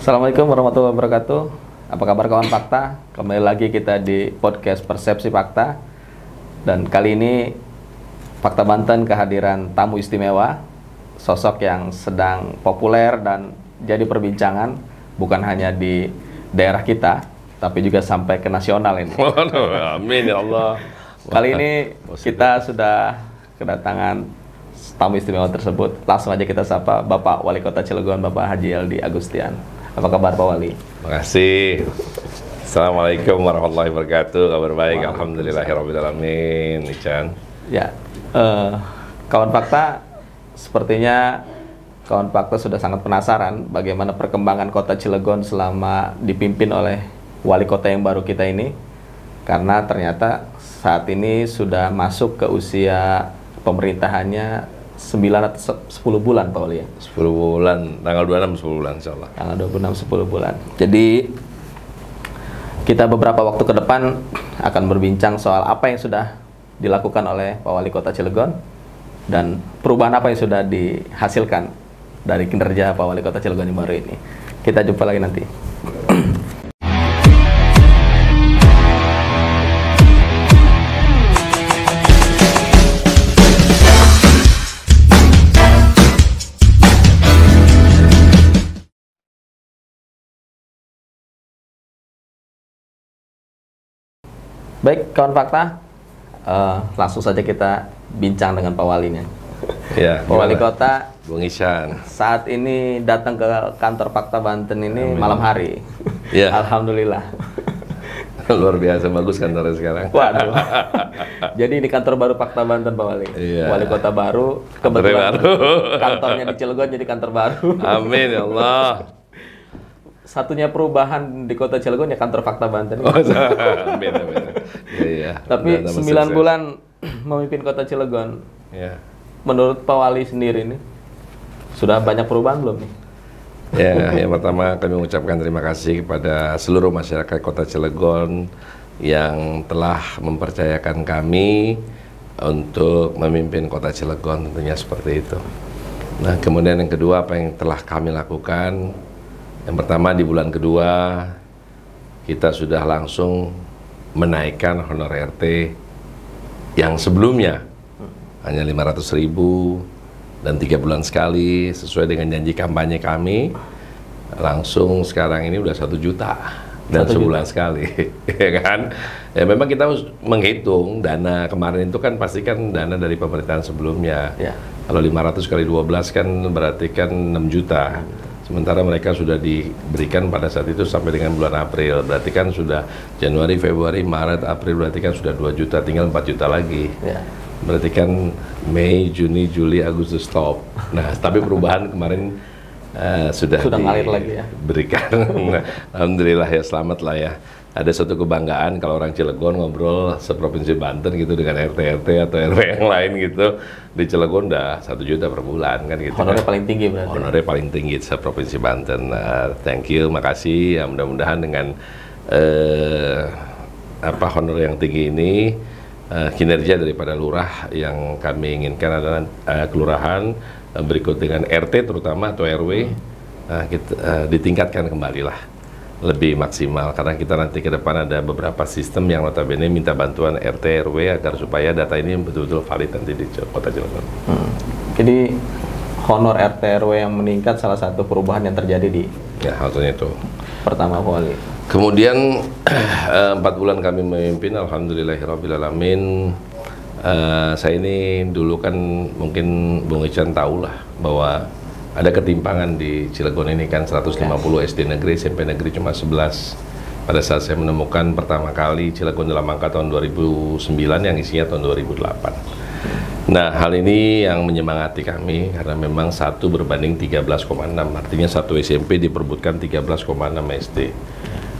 Assalamualaikum warahmatullahi wabarakatuh. Apa kabar kawan Fakta? Kembali lagi kita di podcast Persepsi Fakta. Dan kali ini Fakta Banten kehadiran tamu istimewa, sosok yang sedang populer dan jadi perbincangan bukan hanya di daerah kita, tapi juga sampai ke nasional ini. Amin ya Allah. Kali ini kita sudah kedatangan tamu istimewa tersebut. Langsung aja kita sapa Bapak Wali Kota Cilegon, Bapak Haji Eldi Agustian. Apa kabar Pak Wali? Makasih. Assalamualaikum warahmatullahi wabarakatuh. Kabar baik, alhamdulillahirrahmanirrahim. Ican. Ya, kawan Fakta, sepertinya kawan Fakta sudah sangat penasaran bagaimana perkembangan Kota Cilegon selama dipimpin oleh Wali Kota yang baru kita ini. Karena ternyata saat ini sudah masuk ke usia pemerintahannya 9 atau 10 bulan Pak Wali ya? 10 bulan, tanggal 26 10 bulan insyaAllah. Tanggal 26 10 bulan. Jadi kita beberapa waktu ke depan akan berbincang soal apa yang sudah dilakukan oleh Pak Wali Kota Cilegon dan perubahan apa yang sudah dihasilkan dari kinerja Pak Wali Kota Cilegon yang baru ini. Kita jumpa lagi nanti. Baik, kawan Fakta, langsung saja kita bincang dengan Pak Walinya. Ya, Pak Wali Kota, Bung Isyan. saat ini datang ke kantor Fakta Banten ini Amin. malam hari. Ya. Alhamdulillah. Luar biasa, bagus kantornya sekarang. Waduh. Jadi ini kantor baru Fakta Banten Pak Wali. Iya. Wali Kota baru, Kantornya kebetulan baru. kantornya di Cilegon jadi kantor baru. Amin ya Allah. Satunya perubahan di Kota Cilegon ya kantor Fakta Banten. Oh, amin, amin. Iya. Tapi Udah tambah 9 sukses. bulan memimpin Kota Cilegon. Ya. Menurut Pak Wali sendiri ini sudah banyak perubahan belum nih? Ya, yang pertama kami mengucapkan terima kasih kepada seluruh masyarakat Kota Cilegon yang telah mempercayakan kami untuk memimpin Kota Cilegon, tentunya seperti itu. Nah, kemudian yang kedua, apa yang telah kami lakukan? Yang pertama, di bulan kedua kita sudah langsung menaikkan honor RT yang sebelumnya hanya 500.000 dan 3 bulan sekali sesuai dengan janji kampanye kami, langsung sekarang ini udah 1 juta dan 1 sebulan sekali. Ya kan? Ya memang kita harus menghitung dana kemarin itu kan pasti kan dana dari pemerintahan sebelumnya. Ya. Kalau 500 kali 12 kan berarti kan 6 juta. Sementara mereka sudah diberikan pada saat itu sampai dengan bulan April. Berarti kan sudah Januari, Februari, Maret, April, berarti kan sudah 2 juta, tinggal 4 juta lagi. Ya. Berarti kan Mei, Juni, Juli, Agustus stop. Nah, tapi perubahan kemarin sudah ngalir lagi ya. diberikan. Alhamdulillah ya, selamat lah ya. Ada suatu kebanggaan kalau orang Cilegon ngobrol seprovinsi Banten gitu dengan RT-RT atau RW yang lain gitu. Di Cilegon udah 1 juta per bulan kan gitu. Honornya paling tinggi berarti. Honornya paling tinggi seprovinsi Banten. Thank you, makasih. Ya, mudah-mudahan dengan honor yang tinggi ini, kinerja daripada lurah yang kami inginkan adalah kelurahan berikut dengan RT terutama atau RW kita ditingkatkan kembali lah, lebih maksimal karena kita nanti ke depan ada beberapa sistem yang notabene minta bantuan RT RW agar supaya data ini betul-betul valid nanti di Kota Cilegon. Jadi honor RT RW yang meningkat salah satu perubahan yang terjadi di Halnya itu. pertama Pak Wali. Kemudian 4 bulan kami memimpin, alhamdulillahirrahmanirrahim. Saya ini dulu kan mungkin Bung Ican tahu lah bahwa ada ketimpangan di Cilegon ini kan 150 SD negeri, SMP negeri cuma 11. Pada saat saya menemukan pertama kali Cilegon dalam angka tahun 2009 yang isinya tahun 2008. Nah, hal ini yang menyemangati kami karena memang 1 berbanding 13,6, artinya 1 SMP diperbutkan 13,6 SD.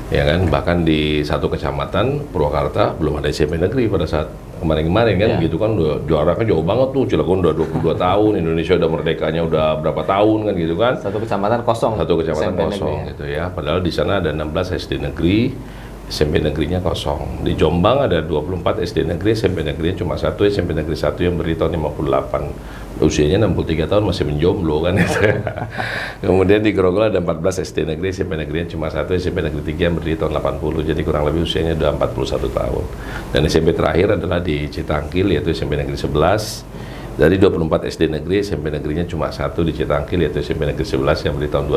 Ya kan, bahkan di 1 kecamatan Purwakarta belum ada SMP negeri pada saat kemarin-kemarin kan, gitu kan udah jaraknya jauh banget tuh. Cilegon udah 22 tahun, Indonesia udah merdekanya udah berapa tahun kan gitu kan. 1 kecamatan kosong. 1 kecamatan SMP kosong negeri, gitu ya. Padahal di sana ada 16 SD negeri SMP negerinya kosong. Di Jombang ada 24 SD negeri, SMP negerinya cuma satu, SMP negeri satu yang berdiri tahun 58. Usianya 63 tahun masih menjomblo kan. Kemudian di Grogol ada 14 SD negeri, SMP negerinya cuma satu, SMP negeri 3 yang berdiri tahun 80. Jadi kurang lebih usianya udah 41 tahun. Dan SMP terakhir adalah di Citangkil, yaitu SMP negeri 11. Dari 24 SD negeri, SMP negerinya cuma satu di Citangkil, yaitu SMP negeri 11 yang berdiri tahun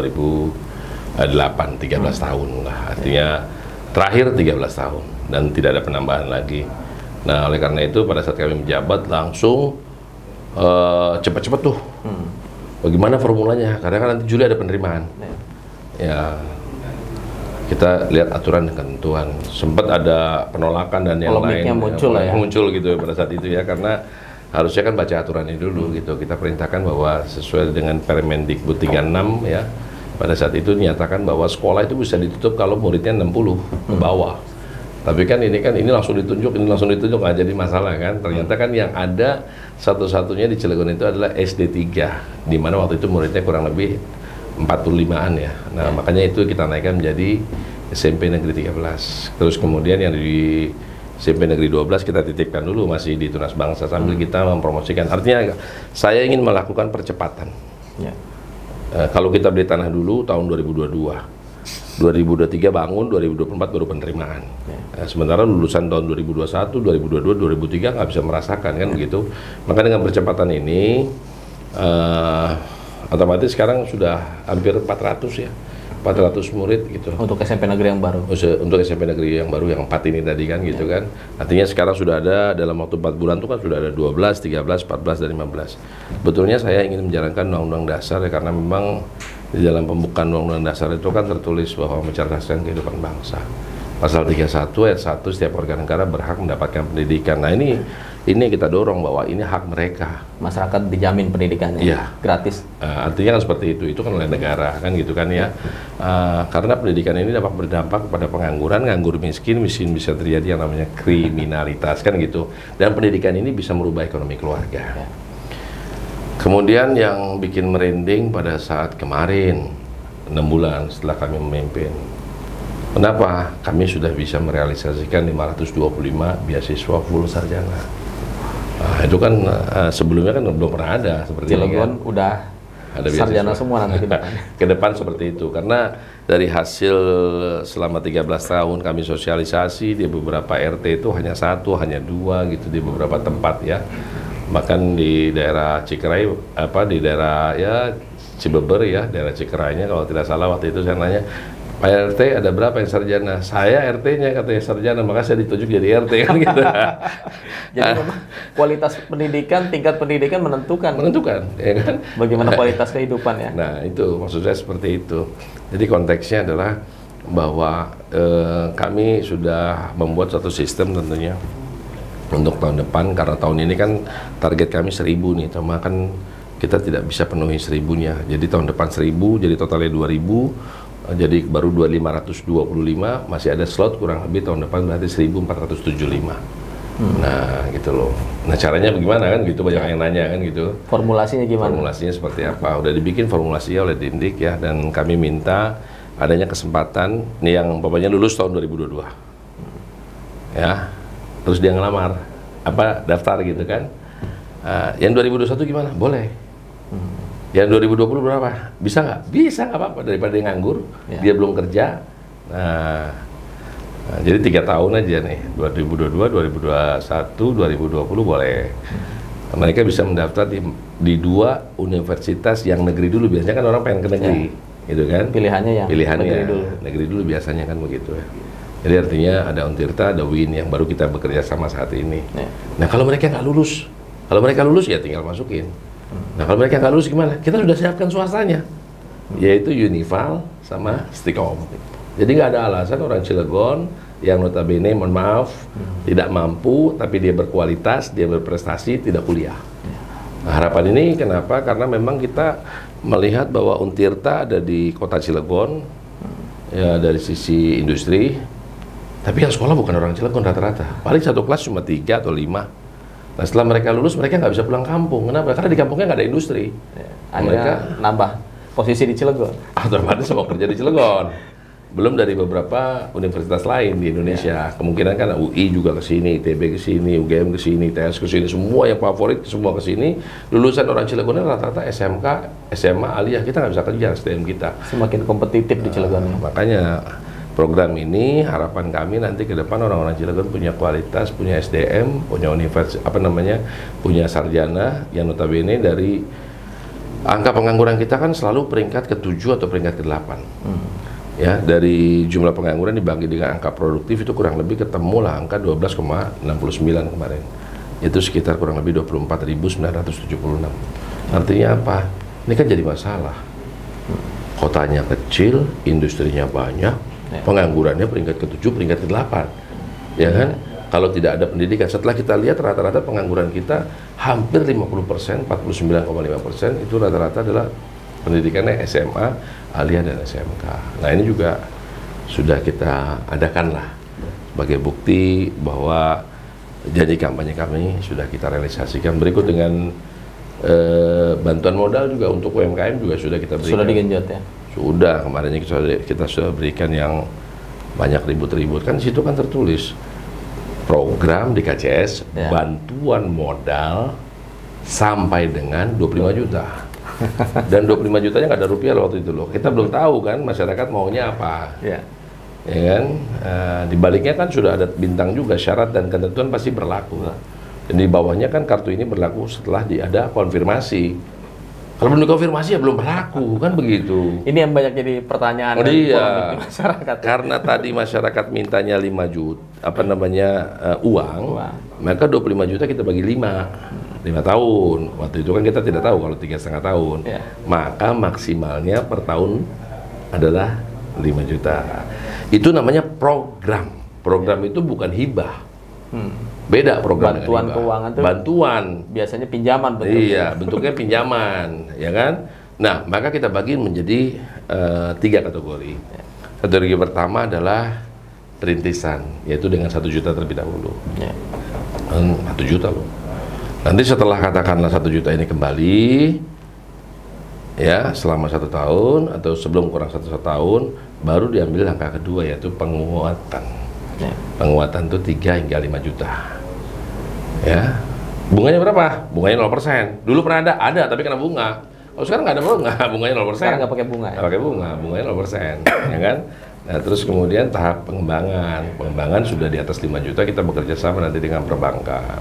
2008, 13 tahun lah. Artinya terakhir 13 tahun dan tidak ada penambahan lagi. Nah, oleh karena itu pada saat kami menjabat langsung cepat-cepat tuh. Bagaimana formulanya? Karena kan nanti Juli ada penerimaan. Ya, kita lihat aturan dan ketentuan. Sempat ada penolakan dan yang lain. Muncul ya. Muncul gitu pada saat itu ya, karena harusnya kan baca aturannya dulu gitu. Kita perintahkan bahwa sesuai dengan Permendikbud 36 ya. Pada saat itu dinyatakan bahwa sekolah itu bisa ditutup kalau muridnya 60 ke bawah. Tapi kan ini langsung ditunjuk, nggak jadi masalah kan. Ternyata kan yang ada satu-satunya di Cilegon itu adalah SD 3, di mana waktu itu muridnya kurang lebih 45-an ya. Nah, makanya itu kita naikkan menjadi SMP Negeri 13. Terus kemudian yang di SMP Negeri 12 kita titipkan dulu masih di Tunas Bangsa sambil kita mempromosikan. Artinya saya ingin melakukan percepatan. Kalau kita beli tanah dulu tahun 2022, 2023 bangun, 2024 baru penerimaan. Sementara lulusan tahun 2021, 2022, 2023 nggak bisa merasakan kan begitu. Maka dengan percepatan ini, otomatis sekarang sudah hampir 400 ya, 400 murid gitu. Untuk SMP negeri yang baru. Untuk SMP negeri yang baru yang 4 ini tadi kan gitu kan. Artinya sekarang sudah ada dalam waktu 4 bulan itu kan sudah ada 12, 13, 14 dan 15. Betulnya saya ingin menjalankan Undang-Undang Dasar ya, karena memang di dalam pembukaan Undang-Undang Dasar itu kan tertulis bahwa mencerdaskan kehidupan bangsa. Pasal 31 ayat 1, setiap warga negara berhak mendapatkan pendidikan. Nah, ini kita dorong bahwa ini hak mereka. Masyarakat dijamin pendidikannya, gratis. Artinya kan seperti itu kan oleh negara kan gitu kan ya. Karena pendidikan ini dapat berdampak kepada pengangguran, nganggur miskin bisa terjadi yang namanya kriminalitas kan gitu. Dan pendidikan ini bisa merubah ekonomi keluarga. Kemudian yang bikin merinding pada saat kemarin 6 bulan setelah kami memimpin. Kenapa? Kami sudah bisa merealisasikan 525 beasiswa full sarjana. Itu kan sebelumnya kan belum pernah ada seperti ini kan. Udah ada sarjana semua nanti ke depan. Ke depan seperti itu, karena dari hasil selama 13 tahun kami sosialisasi di beberapa RT itu hanya 1, hanya 2 gitu di beberapa tempat ya. Bahkan di daerah Cikerai, di daerah ya Cibeber ya, daerah Cikerainya kalau tidak salah waktu itu saya nanya, Pak RT ada berapa yang sarjana? Saya RT-nya katanya sarjana, maka saya ditunjuk jadi RT kan gitu. Jadi memang kualitas pendidikan, tingkat pendidikan menentukan ya kan? Bagaimana kualitas kehidupan ya. Nah itu maksud saya seperti itu. Jadi konteksnya adalah bahwa kami sudah membuat satu sistem tentunya untuk tahun depan, karena tahun ini kan target kami 1000 nih, cuma kan kita tidak bisa penuhi 1000-nya. Jadi tahun depan 1000, jadi totalnya 2000. Jadi baru 2525, masih ada slot kurang lebih tahun depan berarti 1475. Nah gitu loh. Nah caranya bagaimana kan gitu, banyak yang nanya kan gitu. Formulasinya gimana? Formulasinya seperti apa? Udah dibikin formulasinya oleh Dindik ya, dan kami minta adanya kesempatan nih yang bapaknya lulus tahun 2022. Ya. Terus dia ngelamar, daftar gitu kan. Yang 2021 gimana? Boleh. Yang 2020 berapa? Bisa nggak? Bisa, nggak apa-apa, daripada dia nganggur, dia belum kerja. Nah, jadi 3 tahun aja nih, 2022, 2021, 2020 boleh. Mereka bisa mendaftar di 2 universitas yang negeri dulu. Biasanya kan orang pengen ke negeri, gitu kan? Pilihannya negeri dulu biasanya kan begitu ya. Jadi artinya ada Untirta, ada UIN yang baru kita bekerja sama saat ini. Nah kalau mereka nggak lulus, ya tinggal masukin. Nah kalau mereka nggak lulus gimana? Kita sudah siapkan swastanya, yaitu Unival sama Stikom. Jadi nggak ada alasan orang Cilegon yang notabene, mohon maaf, tidak mampu, tapi dia berkualitas, dia berprestasi, tidak kuliah. Nah, harapan ini kenapa? Karena memang kita melihat bahwa Untirta ada di kota Cilegon, ya dari sisi industri, tapi yang sekolah bukan orang Cilegon rata-rata. Paling satu kelas cuma 3 atau 5. Nah setelah mereka lulus, mereka nggak bisa pulang kampung. Kenapa? Karena di kampungnya nggak ada industri. Mereka nambah posisi di Cilegon. Otomatis mau kerja di Cilegon. belum dari beberapa universitas lain di Indonesia. Kemungkinan kan UI juga ke sini, ITB ke sini, UGM ke sini, ITS ke sini, semua yang favorit semua ke sini. Lulusan orang Cilegon rata-rata SMK, SMA, aliyah, kita nggak bisa kerja SDM kita. Semakin kompetitif di Cilegon. Makanya program ini harapan kami nanti ke depan orang-orang Cilegon punya kualitas, punya SDM, punya universitas punya sarjana yang notabene dari angka pengangguran kita kan selalu peringkat ke-7 atau peringkat ke-8. Ya, dari jumlah pengangguran dibagi dengan angka produktif itu kurang lebih ketemu lah angka 12,69 kemarin. Itu sekitar kurang lebih 24.976. Artinya apa? Ini kan jadi masalah. Kotanya kecil, industrinya banyak, penganggurannya peringkat ke-7, peringkat ke-8. Ya kan? Kalau tidak ada pendidikan, setelah kita lihat rata-rata pengangguran kita hampir 50%, 49,5% itu rata-rata adalah pendidikannya SMA, aliyah dan SMK. Nah ini juga sudah kita adakan lah sebagai bukti bahwa janji kampanye kami sudah kita realisasikan. Berikut dengan bantuan modal juga untuk UMKM juga sudah kita berikan. Sudah digenjot ya? Sudah, kemarinnya kita sudah berikan yang banyak ribut-ribut. Kan di situ kan tertulis program di KCS bantuan modal sampai dengan 25 juta. Dan 25 jutanya nggak ada rupiah loh waktu itu loh. Kita belum tahu kan masyarakat maunya apa. Ya kan? Di baliknya kan sudah ada bintang juga, syarat dan ketentuan pasti berlaku. Dan di bawahnya kan kartu ini berlaku setelah ada konfirmasi. Kalau belum dikonfirmasi ya belum berlaku, kan begitu. Ini yang banyak jadi pertanyaan di masyarakat. Karena tadi masyarakat mintanya 5 juta, uang, maka 25 juta kita bagi 5 tahun. Waktu itu kan kita tidak tahu kalau 3,5 tahun. Maka maksimalnya per tahun adalah 5 juta. Itu namanya program. Program itu bukan hibah. Beda program bantuan dengan keuangan tuh bantuan biasanya pinjaman bentuknya. Iya, bentuknya pinjaman, ya kan? Nah, maka kita bagi menjadi 3 kategori. Kategori pertama adalah perintisan, yaitu dengan 1 juta terlebih dahulu. 1 juta loh. Nanti setelah katakanlah 1 juta ini kembali, ya selama 1 tahun atau sebelum kurang 1 tahun, baru diambil langkah kedua yaitu penguatan. Penguatan itu 3 hingga 5 juta. Ya, bunganya berapa? Bunganya 0%. Dulu pernah ada tapi kena bunga. Oh sekarang nggak ada bunga, bunganya 0%. Sekarang nggak pakai bunga. Nggak pakai bunga, bunganya 0%, ya kan? Nah terus kemudian tahap pengembangan sudah di atas 5 juta kita bekerja sama nanti dengan perbankan.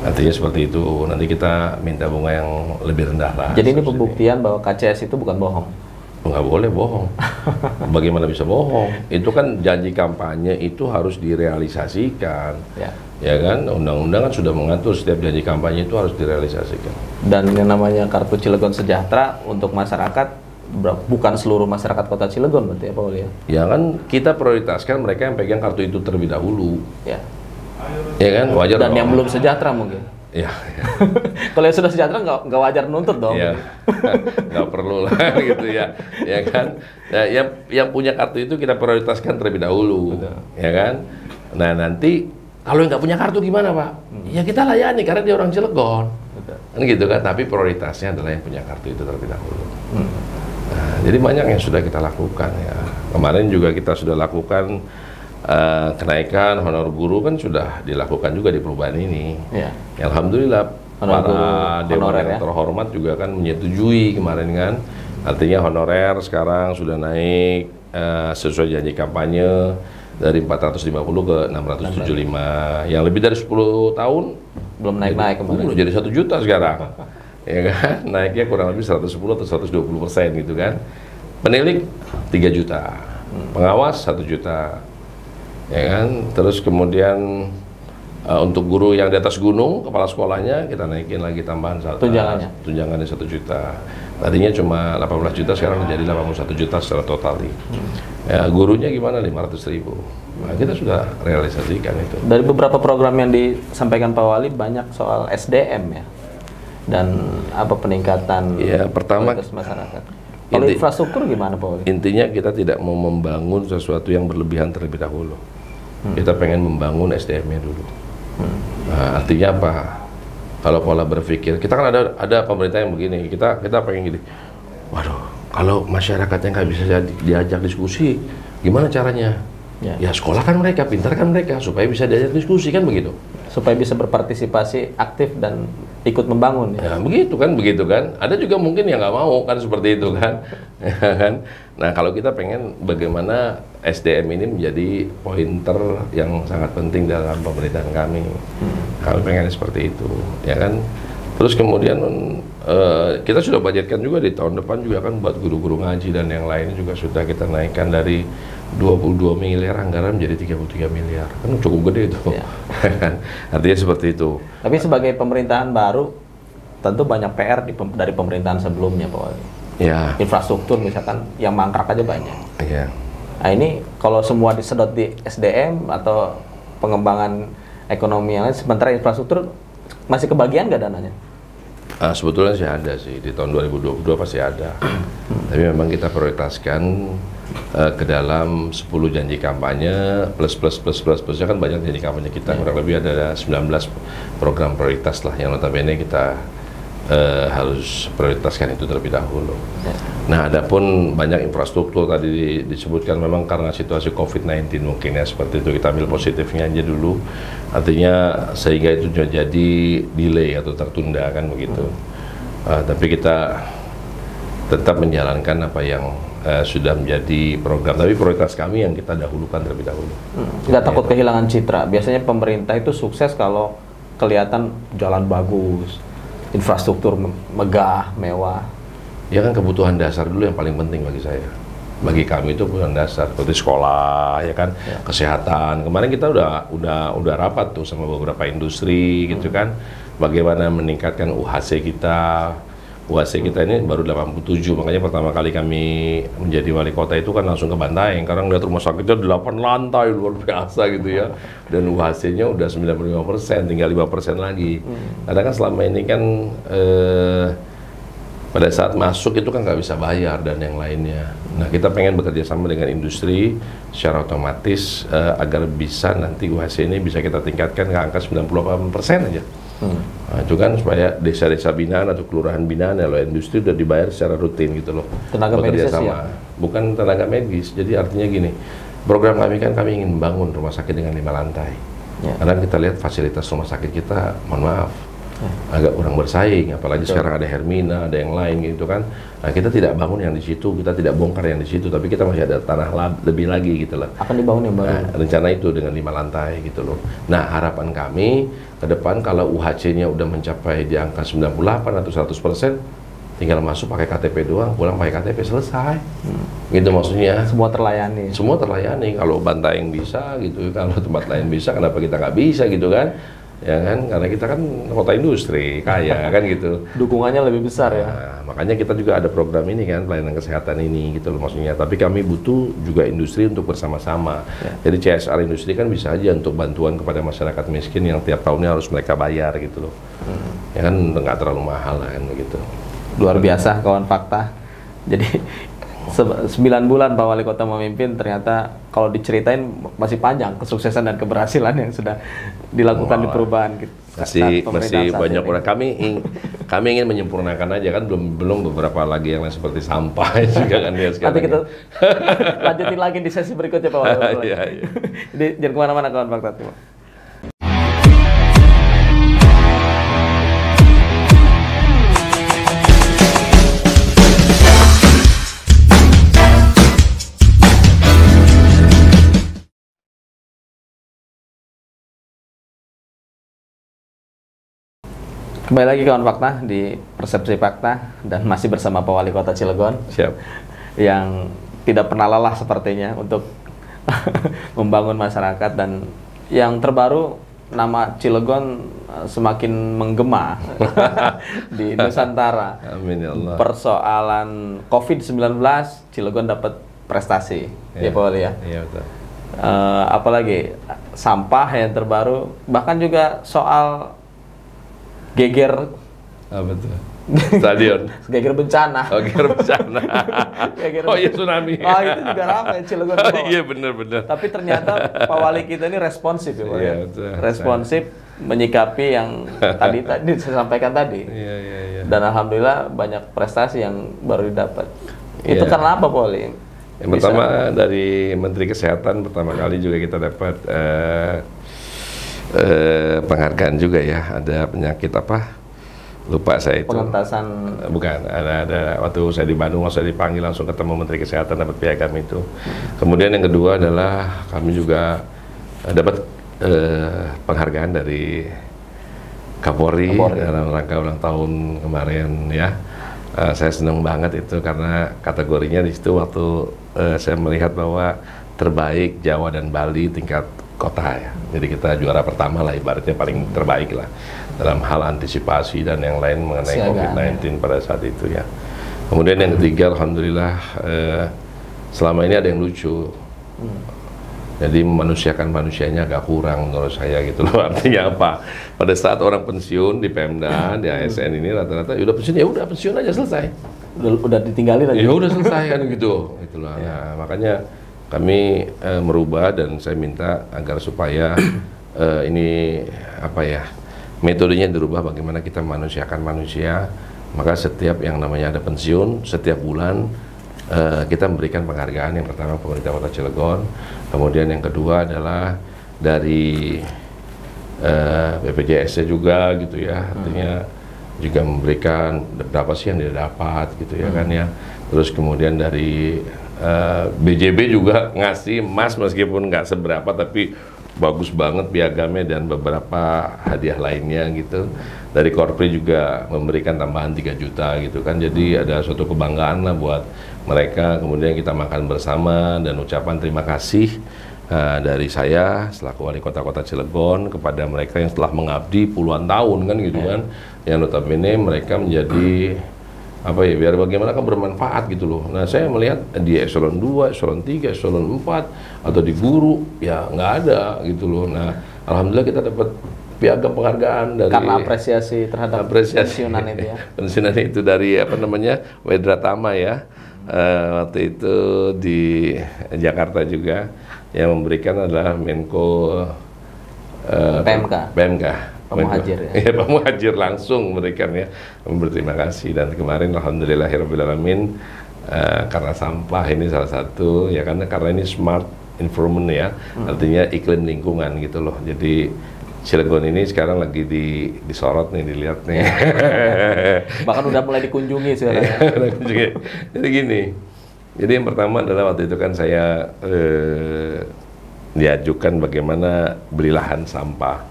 Nantinya seperti itu. Nanti kita minta bunga yang lebih rendah lah. Jadi ini pembuktian bahwa KCS itu bukan bohong. Nggak boleh bohong. Bagaimana bisa bohong? Itu kan janji kampanye itu harus direalisasikan. Ya kan, undang-undang kan sudah mengatur setiap janji kampanye itu harus direalisasikan. Dan yang namanya Kartu Cilegon Sejahtera untuk masyarakat, bukan seluruh masyarakat Kota Cilegon berarti ya Pak Wali? Ya kan, kita prioritaskan mereka yang pegang kartu itu terlebih dahulu. Ya kan, wajar. Dan yang belum sejahtera mungkin. Ya. Kalau yang sudah sejahtera nggak wajar nuntut dong. Ya, nggak perlu lah gitu ya. Ya kan, nah, yang punya kartu itu kita prioritaskan terlebih dahulu. Betul. Ya kan. Nah nanti kalau yang nggak punya kartu gimana Pak? Ya kita layani karena dia orang Cilegon. Kan gitu kan, tapi prioritasnya adalah yang punya kartu itu terlebih dahulu. Nah, jadi banyak yang sudah kita lakukan ya. Kemarin juga kita sudah lakukan kenaikan honor guru kan sudah dilakukan juga di perubahan ini. Ya. Alhamdulillah para dewan yang terhormat juga kan menyetujui kemarin kan. Artinya honorer sekarang sudah naik sesuai janji kampanye dari 450 ke 675. Yang lebih dari 10 tahun belum naik-naik kemarin. Jadi 1 juta sekarang. Ya kan? Naiknya kurang lebih 110 atau 120% gitu kan. Penilik 3 juta. Pengawas 1 juta. Ya kan? Terus kemudian untuk guru yang di atas gunung, kepala sekolahnya kita naikin lagi tambahan tunjangannya 1 juta. Tadinya cuma 18 juta, sekarang menjadi 81 juta secara total nih. Ya, gurunya gimana? 500.000. Nah, kita sudah realisasikan itu. Dari beberapa program yang disampaikan Pak Wali banyak soal SDM ya. Dan apa peningkatan pertama masyarakat. Kalau infrastruktur gimana Pak Wali? Intinya kita tidak mau membangun sesuatu yang berlebihan terlebih dahulu. Kita pengen membangun SDM-nya dulu. Nah, artinya apa? Kalau pola berpikir, kita kan ada pemerintah yang begini, kita pengen gini. Waduh, kalau masyarakatnya nggak bisa diajak diskusi, Gimana caranya? Ya sekolah kan mereka, pintar kan mereka, supaya bisa diajak diskusi kan begitu. Supaya bisa berpartisipasi aktif dan ikut membangun. Ya begitu kan. Ada juga mungkin yang nggak mau kan seperti itu kan. Ya kan. Nah kalau kita pengen bagaimana SDM ini menjadi pointer yang sangat penting dalam pemerintahan kami. Kami pengen seperti itu, ya kan. Terus kemudian kita sudah budgetkan juga di tahun depan juga kan buat guru-guru ngaji dan yang lainnya juga sudah kita naikkan dari 22 miliar anggaran menjadi 33 miliar. Kan cukup gede itu. Ya. Artinya seperti itu. Tapi sebagai pemerintahan baru, tentu banyak PR dari pemerintahan sebelumnya, Pak Wali. Ya. Infrastruktur misalkan yang mangkrak aja banyak. Ya. Nah ini kalau semua disedot di SDM atau pengembangan ekonomi yang lain, sementara infrastruktur masih kebagian nggak dananya? Sebetulnya sih ada sih, di tahun 2022 pasti ada. Tapi memang kita prioritaskan ke dalam 10 janji kampanye plusnya kan banyak janji kampanye kita, kurang lebih ada 19 program prioritas lah yang notabene kita harus prioritaskan itu terlebih dahulu. Nah, adapun banyak infrastruktur tadi disebutkan memang karena situasi COVID-19 mungkin ya seperti itu, kita ambil positifnya aja dulu. Artinya sehingga itu jadi delay atau tertunda kan begitu. Tapi kita tetap menjalankan apa yang sudah menjadi program, tapi prioritas kami yang kita dahulukan terlebih dahulu. Nggak takut kehilangan citra. Biasanya pemerintah itu sukses kalau kelihatan jalan bagus, infrastruktur megah, mewah. Ya kan kebutuhan dasar dulu yang paling penting bagi saya. Bagi kami itu kebutuhan dasar seperti sekolah, ya kan, kesehatan. Kemarin kita udah rapat tuh sama beberapa industri gitu kan. Bagaimana meningkatkan UHC kita. UHC kita ini baru 87, makanya pertama kali kami menjadi wali kota itu kan langsung ke Bantaeng. Karena ngeliat rumah sakitnya 8 lantai, luar biasa gitu ya. Dan UHC-nya udah 95%, tinggal 5% lagi. Karena kan selama ini kan pada saat masuk itu kan nggak bisa bayar dan yang lainnya. Nah kita pengen bekerja sama dengan industri secara otomatis agar bisa nanti UHC ini bisa kita tingkatkan ke angka 98% aja. Nah, itu kan supaya desa-desa binaan atau kelurahan binaan ya loh, industri udah dibayar secara rutin gitu loh. Tenaga medis sama. Bukan tenaga medis, jadi artinya gini, program kami kan kami ingin membangun rumah sakit dengan 5 lantai. Karena kita lihat fasilitas rumah sakit kita, mohon maaf, agak kurang bersaing, apalagi sekarang ada Hermina, ada yang lain gitu kan. Nah kita tidak bangun yang di situ, kita tidak bongkar yang di situ, tapi kita masih ada tanah lebih lagi gitu loh. Akan dibangun yang baru. Nah, rencana itu dengan 5 lantai gitu loh. Nah harapan kami ke depan kalau UHC-nya udah mencapai di angka 98 atau 100%, tinggal masuk pakai KTP doang, pulang pakai KTP, selesai. Gitu maksudnya. Semua terlayani. Semua terlayani. Kalau Bantaeng bisa gitu, kalau tempat lain bisa, kenapa kita nggak bisa gitu kan? Ya kan, karena kita kan kota industri, kaya kan gitu. Dukungannya lebih besar ya. Nah, makanya kita juga ada program ini kan, pelayanan kesehatan ini gitu loh maksudnya. Tapi kami butuh juga industri untuk bersama-sama. Jadi CSR industri kan bisa aja untuk bantuan kepada masyarakat miskin yang tiap tahunnya harus mereka bayar gitu loh. Ya kan nggak terlalu mahal lah kan begitu. Luar biasa kawan fakta. Jadi 9 bulan Pak Wali Kota memimpin, ternyata kalau diceritain masih panjang kesuksesan dan keberhasilan yang sudah dilakukan di perubahan gitu. Masih banyak orang. Kami ingin menyempurnakan aja kan, belum beberapa lagi yang lain seperti sampah juga kan ya sekarang. Nanti kita lanjutin lagi di sesi berikutnya Pak Wali. Iya. Jadi jangan kemana-mana kawan fakta. Kembali lagi kawan fakta di Persepsi Fakta dan masih bersama Pak Wali Kota Cilegon. Siap. Yang tidak pernah lelah sepertinya untuk membangun masyarakat, dan yang terbaru nama Cilegon semakin menggema di Nusantara. Amin ya Allah. Persoalan COVID-19 Cilegon dapat prestasi ya Pak Wali ya. Iya betul. Apalagi sampah yang terbaru, bahkan juga soal geger betul. Stadion. Geger bencana. Geger bencana. Oh iya tsunami. Oh itu juga ramai Cilegon. Iya benar-benar. Tapi ternyata Pak Wali kita ini responsif ya Pak. Iya, betul. Responsif menyikapi yang tadi saya sampaikan tadi. Iya. Dan alhamdulillah banyak prestasi yang baru didapat. Itu karena apa Pak Wali? Yang pertama dari Menteri Kesehatan, pertama kali juga kita dapat penghargaan juga ya. Ada penyakit apa? Lupa saya itu. Pengentasan. Bukan, ada waktu saya di Bandung, saya dipanggil langsung ketemu Menteri Kesehatan, dapat piagam itu. Kemudian yang kedua adalah kami juga dapat penghargaan dari Kapolri dalam rangka ulang tahun kemarin ya. Saya senang banget itu karena kategorinya di situ waktu saya melihat bahwa terbaik Jawa dan Bali tingkat kota ya. Jadi kita juara pertama lah, ibaratnya paling terbaik lah dalam hal antisipasi dan yang lain mengenai COVID-19 pada saat itu ya. Kemudian yang ketiga, alhamdulillah selama ini ada yang lucu. Jadi memanusiakan manusianya agak kurang menurut saya gitu loh. Artinya apa? Pada saat orang pensiun di Pemda, di ASN ini rata-rata udah pensiun, ya udah pensiun aja selesai. Udah ditinggalin aja. Ya udah selesai kan gitu. Itulah. Nah, makanya kami merubah dan saya minta agar supaya ini apa ya, metodenya dirubah bagaimana kita memanusiakan manusia. Maka setiap yang namanya ada pensiun setiap bulan kita memberikan penghargaan. Yang pertama pemerintah Kota Cilegon, kemudian yang kedua adalah dari BPJS juga gitu ya, artinya juga memberikan berapa sih yang dia dapat gitu ya kan ya. Terus kemudian dari BJB juga ngasih emas meskipun nggak seberapa tapi bagus banget piagamnya dan beberapa hadiah lainnya gitu. Dari Korpri juga memberikan tambahan 3 juta gitu kan, jadi ada suatu kebanggaan lah buat mereka. Kemudian kita makan bersama dan ucapan terima kasih dari saya selaku wali kota Cilegon kepada mereka yang telah mengabdi puluhan tahun kan gitu kan, yang notabene mereka menjadi apa ya, biar bagaimana kan bermanfaat gitu loh. Nah saya melihat di eselon 2, eselon 3, eselon 4 atau di guru ya nggak ada gitu loh. Nah alhamdulillah kita dapat piagam penghargaan dari karena apresiasi terhadap pensiunan itu ya. Pensiunan itu dari apa namanya, Wedra Tama ya. Waktu itu di Jakarta juga yang memberikan adalah Menko PMK. Pak Muhadjir ya. Ya, Pak Muhadjir langsung memberikan ya, berterima kasih. Dan kemarin alhamdulillahirobbilalamin karena sampah ini salah satu ya, karena ini smart environment ya, artinya iklim lingkungan gitu loh. Jadi Cilegon ini sekarang lagi disorot nih, dilihat nih. Bahkan udah mulai dikunjungi sekarang. Jadi gini, jadi yang pertama adalah waktu itu kan saya diajukan bagaimana beli lahan sampah.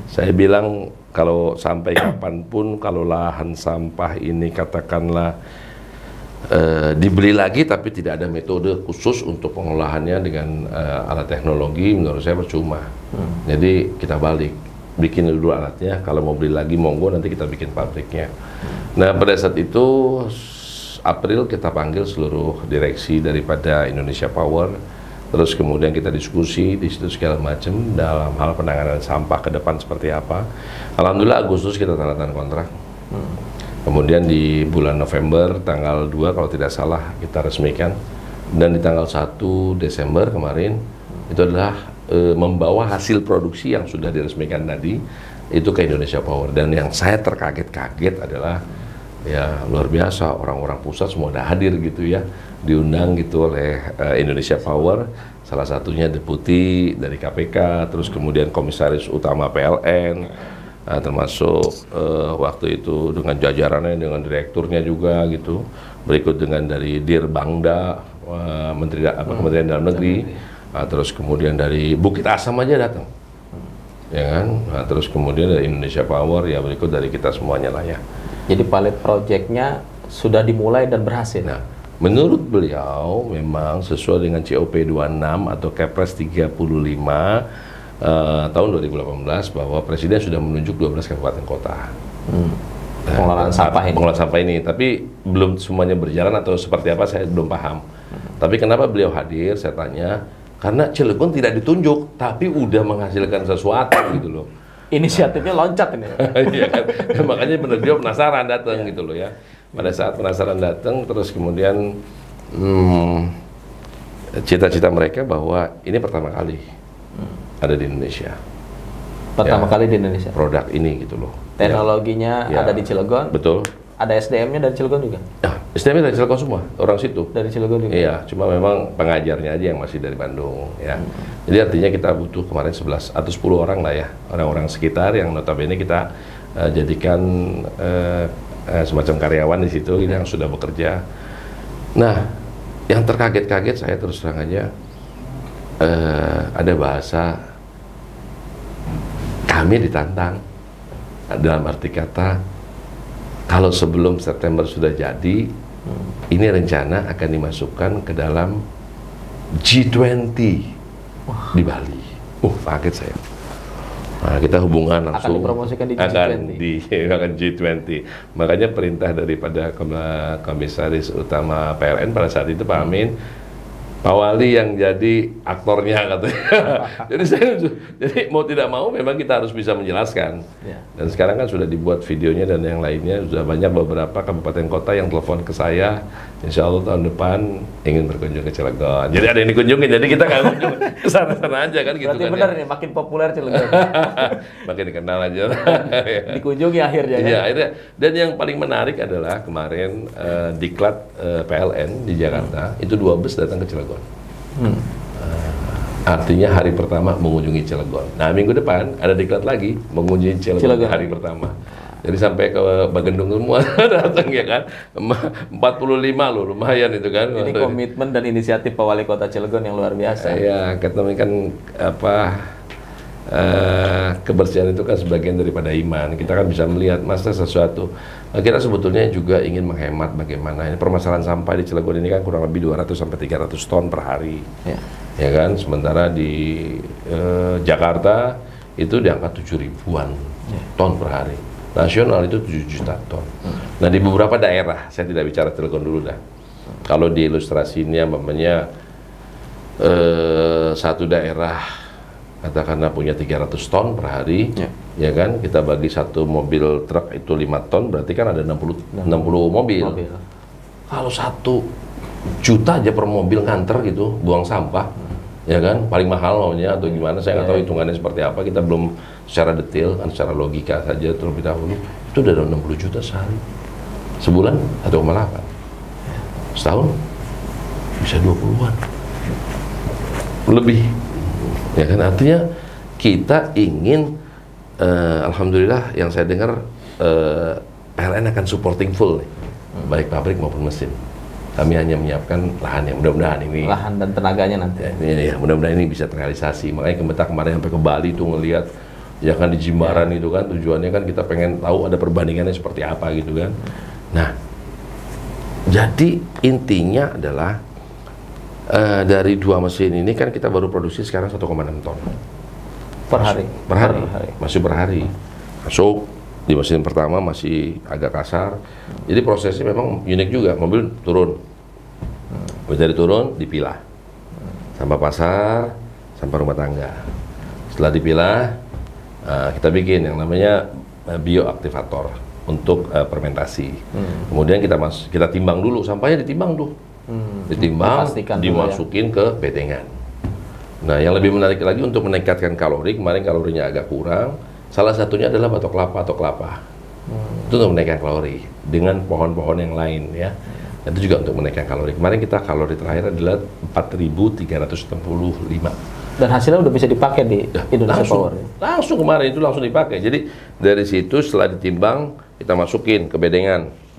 Saya bilang kalau sampai kapanpun kalau lahan sampah ini katakanlah dibeli lagi tapi tidak ada metode khusus untuk pengolahannya dengan alat teknologi, menurut saya percuma. Jadi kita balik, bikin dulu alatnya, kalau mau beli lagi monggo, nanti kita bikin pabriknya. Nah pada saat itu April kita panggil seluruh direksi daripada Indonesia Power, terus kemudian kita diskusi di situ segala macam dalam hal penanganan sampah ke depan seperti apa. Alhamdulillah Agustus kita tanda tangan kontrak. Kemudian di bulan November tanggal 2 kalau tidak salah kita resmikan, dan di tanggal 1 Desember kemarin itu adalah membawa hasil produksi yang sudah diresmikan tadi itu ke Indonesia Power. Dan yang saya terkaget-kaget adalah ya luar biasa, orang-orang pusat semua ada hadir gitu ya, diundang gitu oleh Indonesia Power, salah satunya deputi dari KPK, terus kemudian komisaris utama PLN, termasuk waktu itu dengan jajarannya, dengan direkturnya juga gitu, berikut dengan dari Dir Bangda, Kementerian Dalam Negeri, terus kemudian dari Bukit Asam aja datang, ya kan, terus kemudian dari Indonesia Power, ya berikut dari kita semuanya lah ya. Jadi pilot projectnya sudah dimulai dan berhasil. Nah, menurut beliau memang sesuai dengan COP 26 atau Kepres 35 tahun 2018 bahwa Presiden sudah menunjuk 12 kabupaten kota. Pengelolaan sampah ini. Pengelolaan sampah ini, tapi belum semuanya berjalan atau seperti apa saya belum paham. Tapi kenapa beliau hadir? Saya tanya, karena Cilegon tidak ditunjuk, tapi udah menghasilkan sesuatu gitu loh. Inisiatifnya loncat ini. Iya kan? Makanya benar dia penasaran datang gitu loh ya. Pada saat penasaran datang, terus kemudian cita-cita mereka bahwa ini pertama kali ada di Indonesia. Pertama kali di Indonesia. Produk ini gitu loh. Teknologinya ada di Cilegon. Betul. Ada SDM-nya dari Cilegon juga. Nah, STM dari Cilegon semua, orang situ. Dari Cilegon juga? Iya, cuma memang pengajarnya aja yang masih dari Bandung ya. Jadi artinya kita butuh kemarin 11 atau 10 orang lah ya, orang-orang sekitar yang notabene kita jadikan semacam karyawan di situ yang sudah bekerja. Nah, yang terkaget-kaget saya terus terang aja ada bahasa kami ditantang dalam arti kata kalau sebelum September sudah jadi, ini rencana akan dimasukkan ke dalam G20 di Bali. Kaget saya. Nah, kita hubungan langsung akan dipromosikan di G20. akan G20. Makanya perintah daripada Komisaris Utama PLN pada saat itu Pak Amin, Pak Wali yang jadi aktornya katanya. Jadi mau tidak mau memang kita harus bisa menjelaskan. Ya. Dan sekarang kan sudah dibuat videonya dan yang lainnya, sudah banyak beberapa kabupaten kota yang telepon ke saya. Insya Allah tahun depan ingin berkunjung ke Cilegon. Jadi ada yang dikunjungin, jadi kita nggak kunjung ke sana-sana aja kan. Berarti gitu benar kan, nih, makin populer Cilegon. makin dikenal aja. Dikunjungi akhirnya kan? Iya, akhirnya. Dan yang paling menarik adalah kemarin diklat PLN di Jakarta, itu 2 bus datang ke Cilegon. Artinya hari pertama mengunjungi Cilegon. Nah, minggu depan ada diklat lagi mengunjungi Cilegon hari pertama. Jadi sampai ke Bagendung semua datang ya kan. 45 loh, lumayan itu kan. Ini komitmen dan inisiatif Pak Wali Kota Cilegon yang luar biasa. Iya, katanya kan kebersihan itu kan sebagian daripada iman. Kita kan bisa melihat masa sesuatu. Kita sebetulnya juga ingin menghemat bagaimana ini permasalahan sampah di Cilegon ini kan kurang lebih 200 sampai 300 ton per hari. Ya kan, sementara di Jakarta itu di angka 7.000-an ton per hari. Nasional itu 7 juta ton. Nah, di beberapa daerah, saya tidak bicara Cilegon dulu dah. Kalau di ilustrasinya namanya satu daerah katakanlah punya 300 ton per hari, ya kan, kita bagi satu mobil truk itu 5 ton, berarti kan ada 60 mobil. Kalau 1 juta aja per mobil nganter gitu, buang sampah, ya kan, paling mahal maunya atau gimana, saya nggak tahu hitungannya seperti apa, kita belum secara detail, kan secara logika saja terlebih dahulu, itu udah 60 juta sehari. Sebulan 1,8. Setahun bisa 20-an. Lebih. Ya kan, artinya kita ingin alhamdulillah yang saya dengar PLN akan supporting full nih, baik pabrik maupun mesin. Kami hanya menyiapkan lahan yang mudah-mudahan ini lahan dan tenaganya nanti. Ya, mudah-mudahan ini bisa terrealisasi. Makanya kemarin sampai ke Bali tuh ngelihat ya kan di Jimbaran itu kan tujuannya kan kita pengen tahu ada perbandingannya seperti apa gitu kan. Nah, jadi intinya adalah dari 2 mesin ini kan kita baru produksi sekarang 1,6 ton per hari. Masih per hari. Masuk di mesin pertama masih agak kasar. Jadi prosesnya memang unik juga. Mobil turun, dari turun dipilah, sampah pasar, sampah rumah tangga. Setelah dipilah, kita bikin yang namanya bioaktivator untuk fermentasi. Kemudian kita timbang dulu, sampahnya ditimbang tuh. Ditimbang, dimasukin ke bedengan. Nah, yang lebih menarik lagi untuk meningkatkan kalori, kemarin kalorinya agak kurang. Salah satunya adalah batok kelapa atau kelapa. Itu untuk menaikkan kalori dengan pohon-pohon yang lain ya. Itu juga untuk menaikkan kalori. Kemarin kita kalori terakhir adalah 4.365. Dan hasilnya udah bisa dipakai di Indonesia Power. Langsung kemarin itu langsung dipakai. Jadi dari situ setelah ditimbang kita masukin ke bedengan.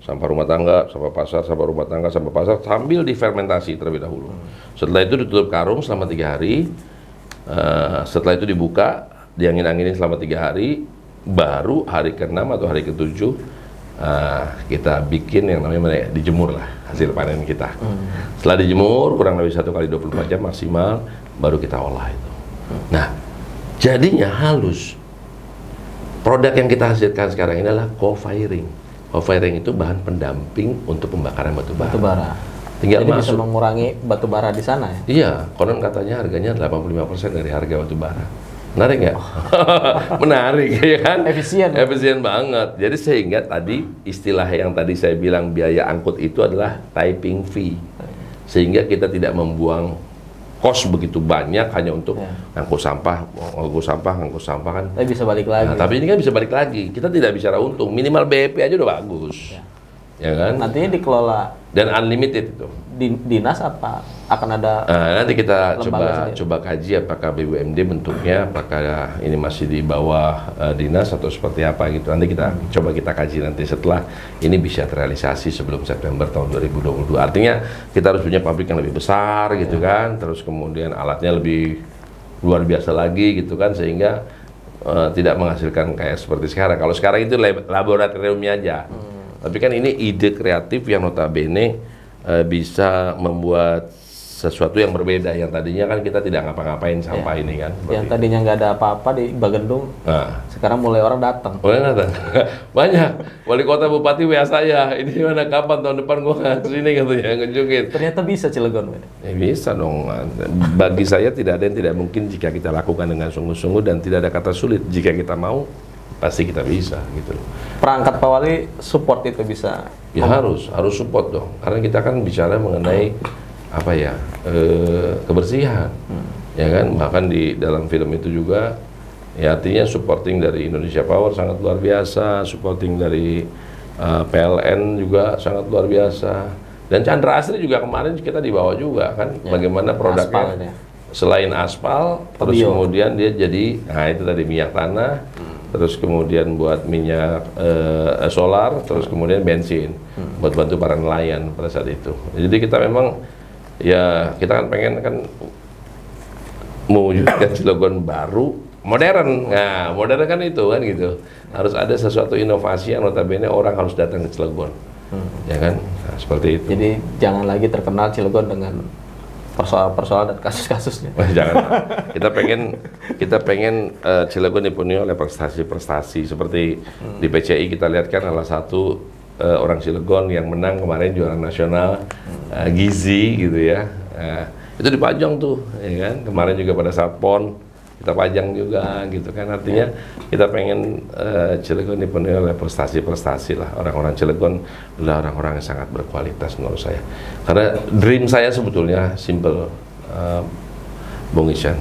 Sampah rumah tangga, sampah pasar, sampah rumah tangga, sampah pasar, sambil difermentasi terlebih dahulu. Setelah itu ditutup karung selama 3 hari. Setelah itu dibuka, diangin-anginin selama 3 hari. Baru hari ke-6 atau hari ke-7 kita bikin yang namanya dijemur lah hasil panen kita. Setelah dijemur kurang lebih 1 kali 24 jam maksimal, baru kita olah itu. Nah, jadinya halus. Produk yang kita hasilkan sekarang ini adalah co-firing. Co-firing itu bahan pendamping untuk pembakaran batu bara. Tinggal jadi bisa mengurangi batu bara di sana ya? Iya, konon katanya harganya 85% dari harga batu bara. Menarik nggak? Menarik ya kan? Efisien banget. Jadi sehingga tadi istilah yang tadi saya bilang biaya angkut itu adalah typing fee. Sehingga kita tidak membuang kos begitu banyak hanya untuk ngangkut sampah kan. Tapi bisa balik lagi. Nah, tapi ini kan bisa balik lagi. Kita tidak bicara untung, minimal BEP aja udah bagus. ya kan? Nantinya dikelola Dan unlimited itu. dinas apa akan ada? Nanti kita lembaga coba kaji apakah BUMD bentuknya, apakah ini masih di bawah dinas atau seperti apa gitu. Nanti kita coba kita kaji nanti setelah ini bisa terrealisasi sebelum September tahun 2022. Artinya kita harus punya pabrik yang lebih besar gitu kan, terus kemudian alatnya lebih luar biasa lagi gitu kan, sehingga tidak menghasilkan kayak seperti sekarang. Kalau sekarang itu laboratoriumnya aja. Tapi kan ini ide kreatif yang notabene bisa membuat sesuatu yang berbeda. Yang tadinya kan kita tidak ngapa-ngapain sampah ini kan. Yang tadinya nggak ada apa-apa di Bagendung, sekarang mulai orang datang. Banyak. Wali kota bupati WA saya, ini mana kapan tahun depan gua nggak kesini katanya, ngejungkit. Ternyata bisa Cilegon. Bisa dong. Bagi saya tidak ada yang tidak mungkin jika kita lakukan dengan sungguh-sungguh, dan tidak ada kata sulit. Jika kita mau, pasti kita bisa gitu. Perangkat Pak Wali support itu bisa? Ya harus support dong, karena kita kan bicara mengenai apa ya, kebersihan, ya kan. Bahkan di dalam film itu juga, ya artinya supporting dari Indonesia Power sangat luar biasa, supporting dari PLN juga sangat luar biasa, dan Chandra Asri juga kemarin kita dibawa juga kan, bagaimana produknya selain aspal, terus kemudian dia jadi, nah itu tadi minyak tanah. Terus kemudian buat minyak solar, terus kemudian bensin buat bantu para nelayan pada saat itu. Jadi kita memang ya kita kan pengen kan mewujudkan Cilegon baru, modern. Nah, modern kan itu kan gitu. Harus ada sesuatu inovasi yang notabene orang harus datang ke Cilegon. Ya kan? Nah, seperti itu. Jadi jangan lagi terkenal Cilegon dengan persoalan dan kasus-kasusnya. Jangan. Kita pengen Cilegon dipenuhi oleh prestasi-prestasi seperti di PCI kita lihat kan salah satu orang Cilegon yang menang kemarin juara nasional, Gizi gitu ya. Itu dipajang tuh, ya kan. Kemarin juga pada saat PON kita pajang juga gitu kan. Artinya kita pengen Cilegon dipenuhi oleh prestasi-prestasi lah. Orang-orang Cilegon adalah orang-orang yang sangat berkualitas menurut saya. Karena dream saya sebetulnya simple, Bung Isyan.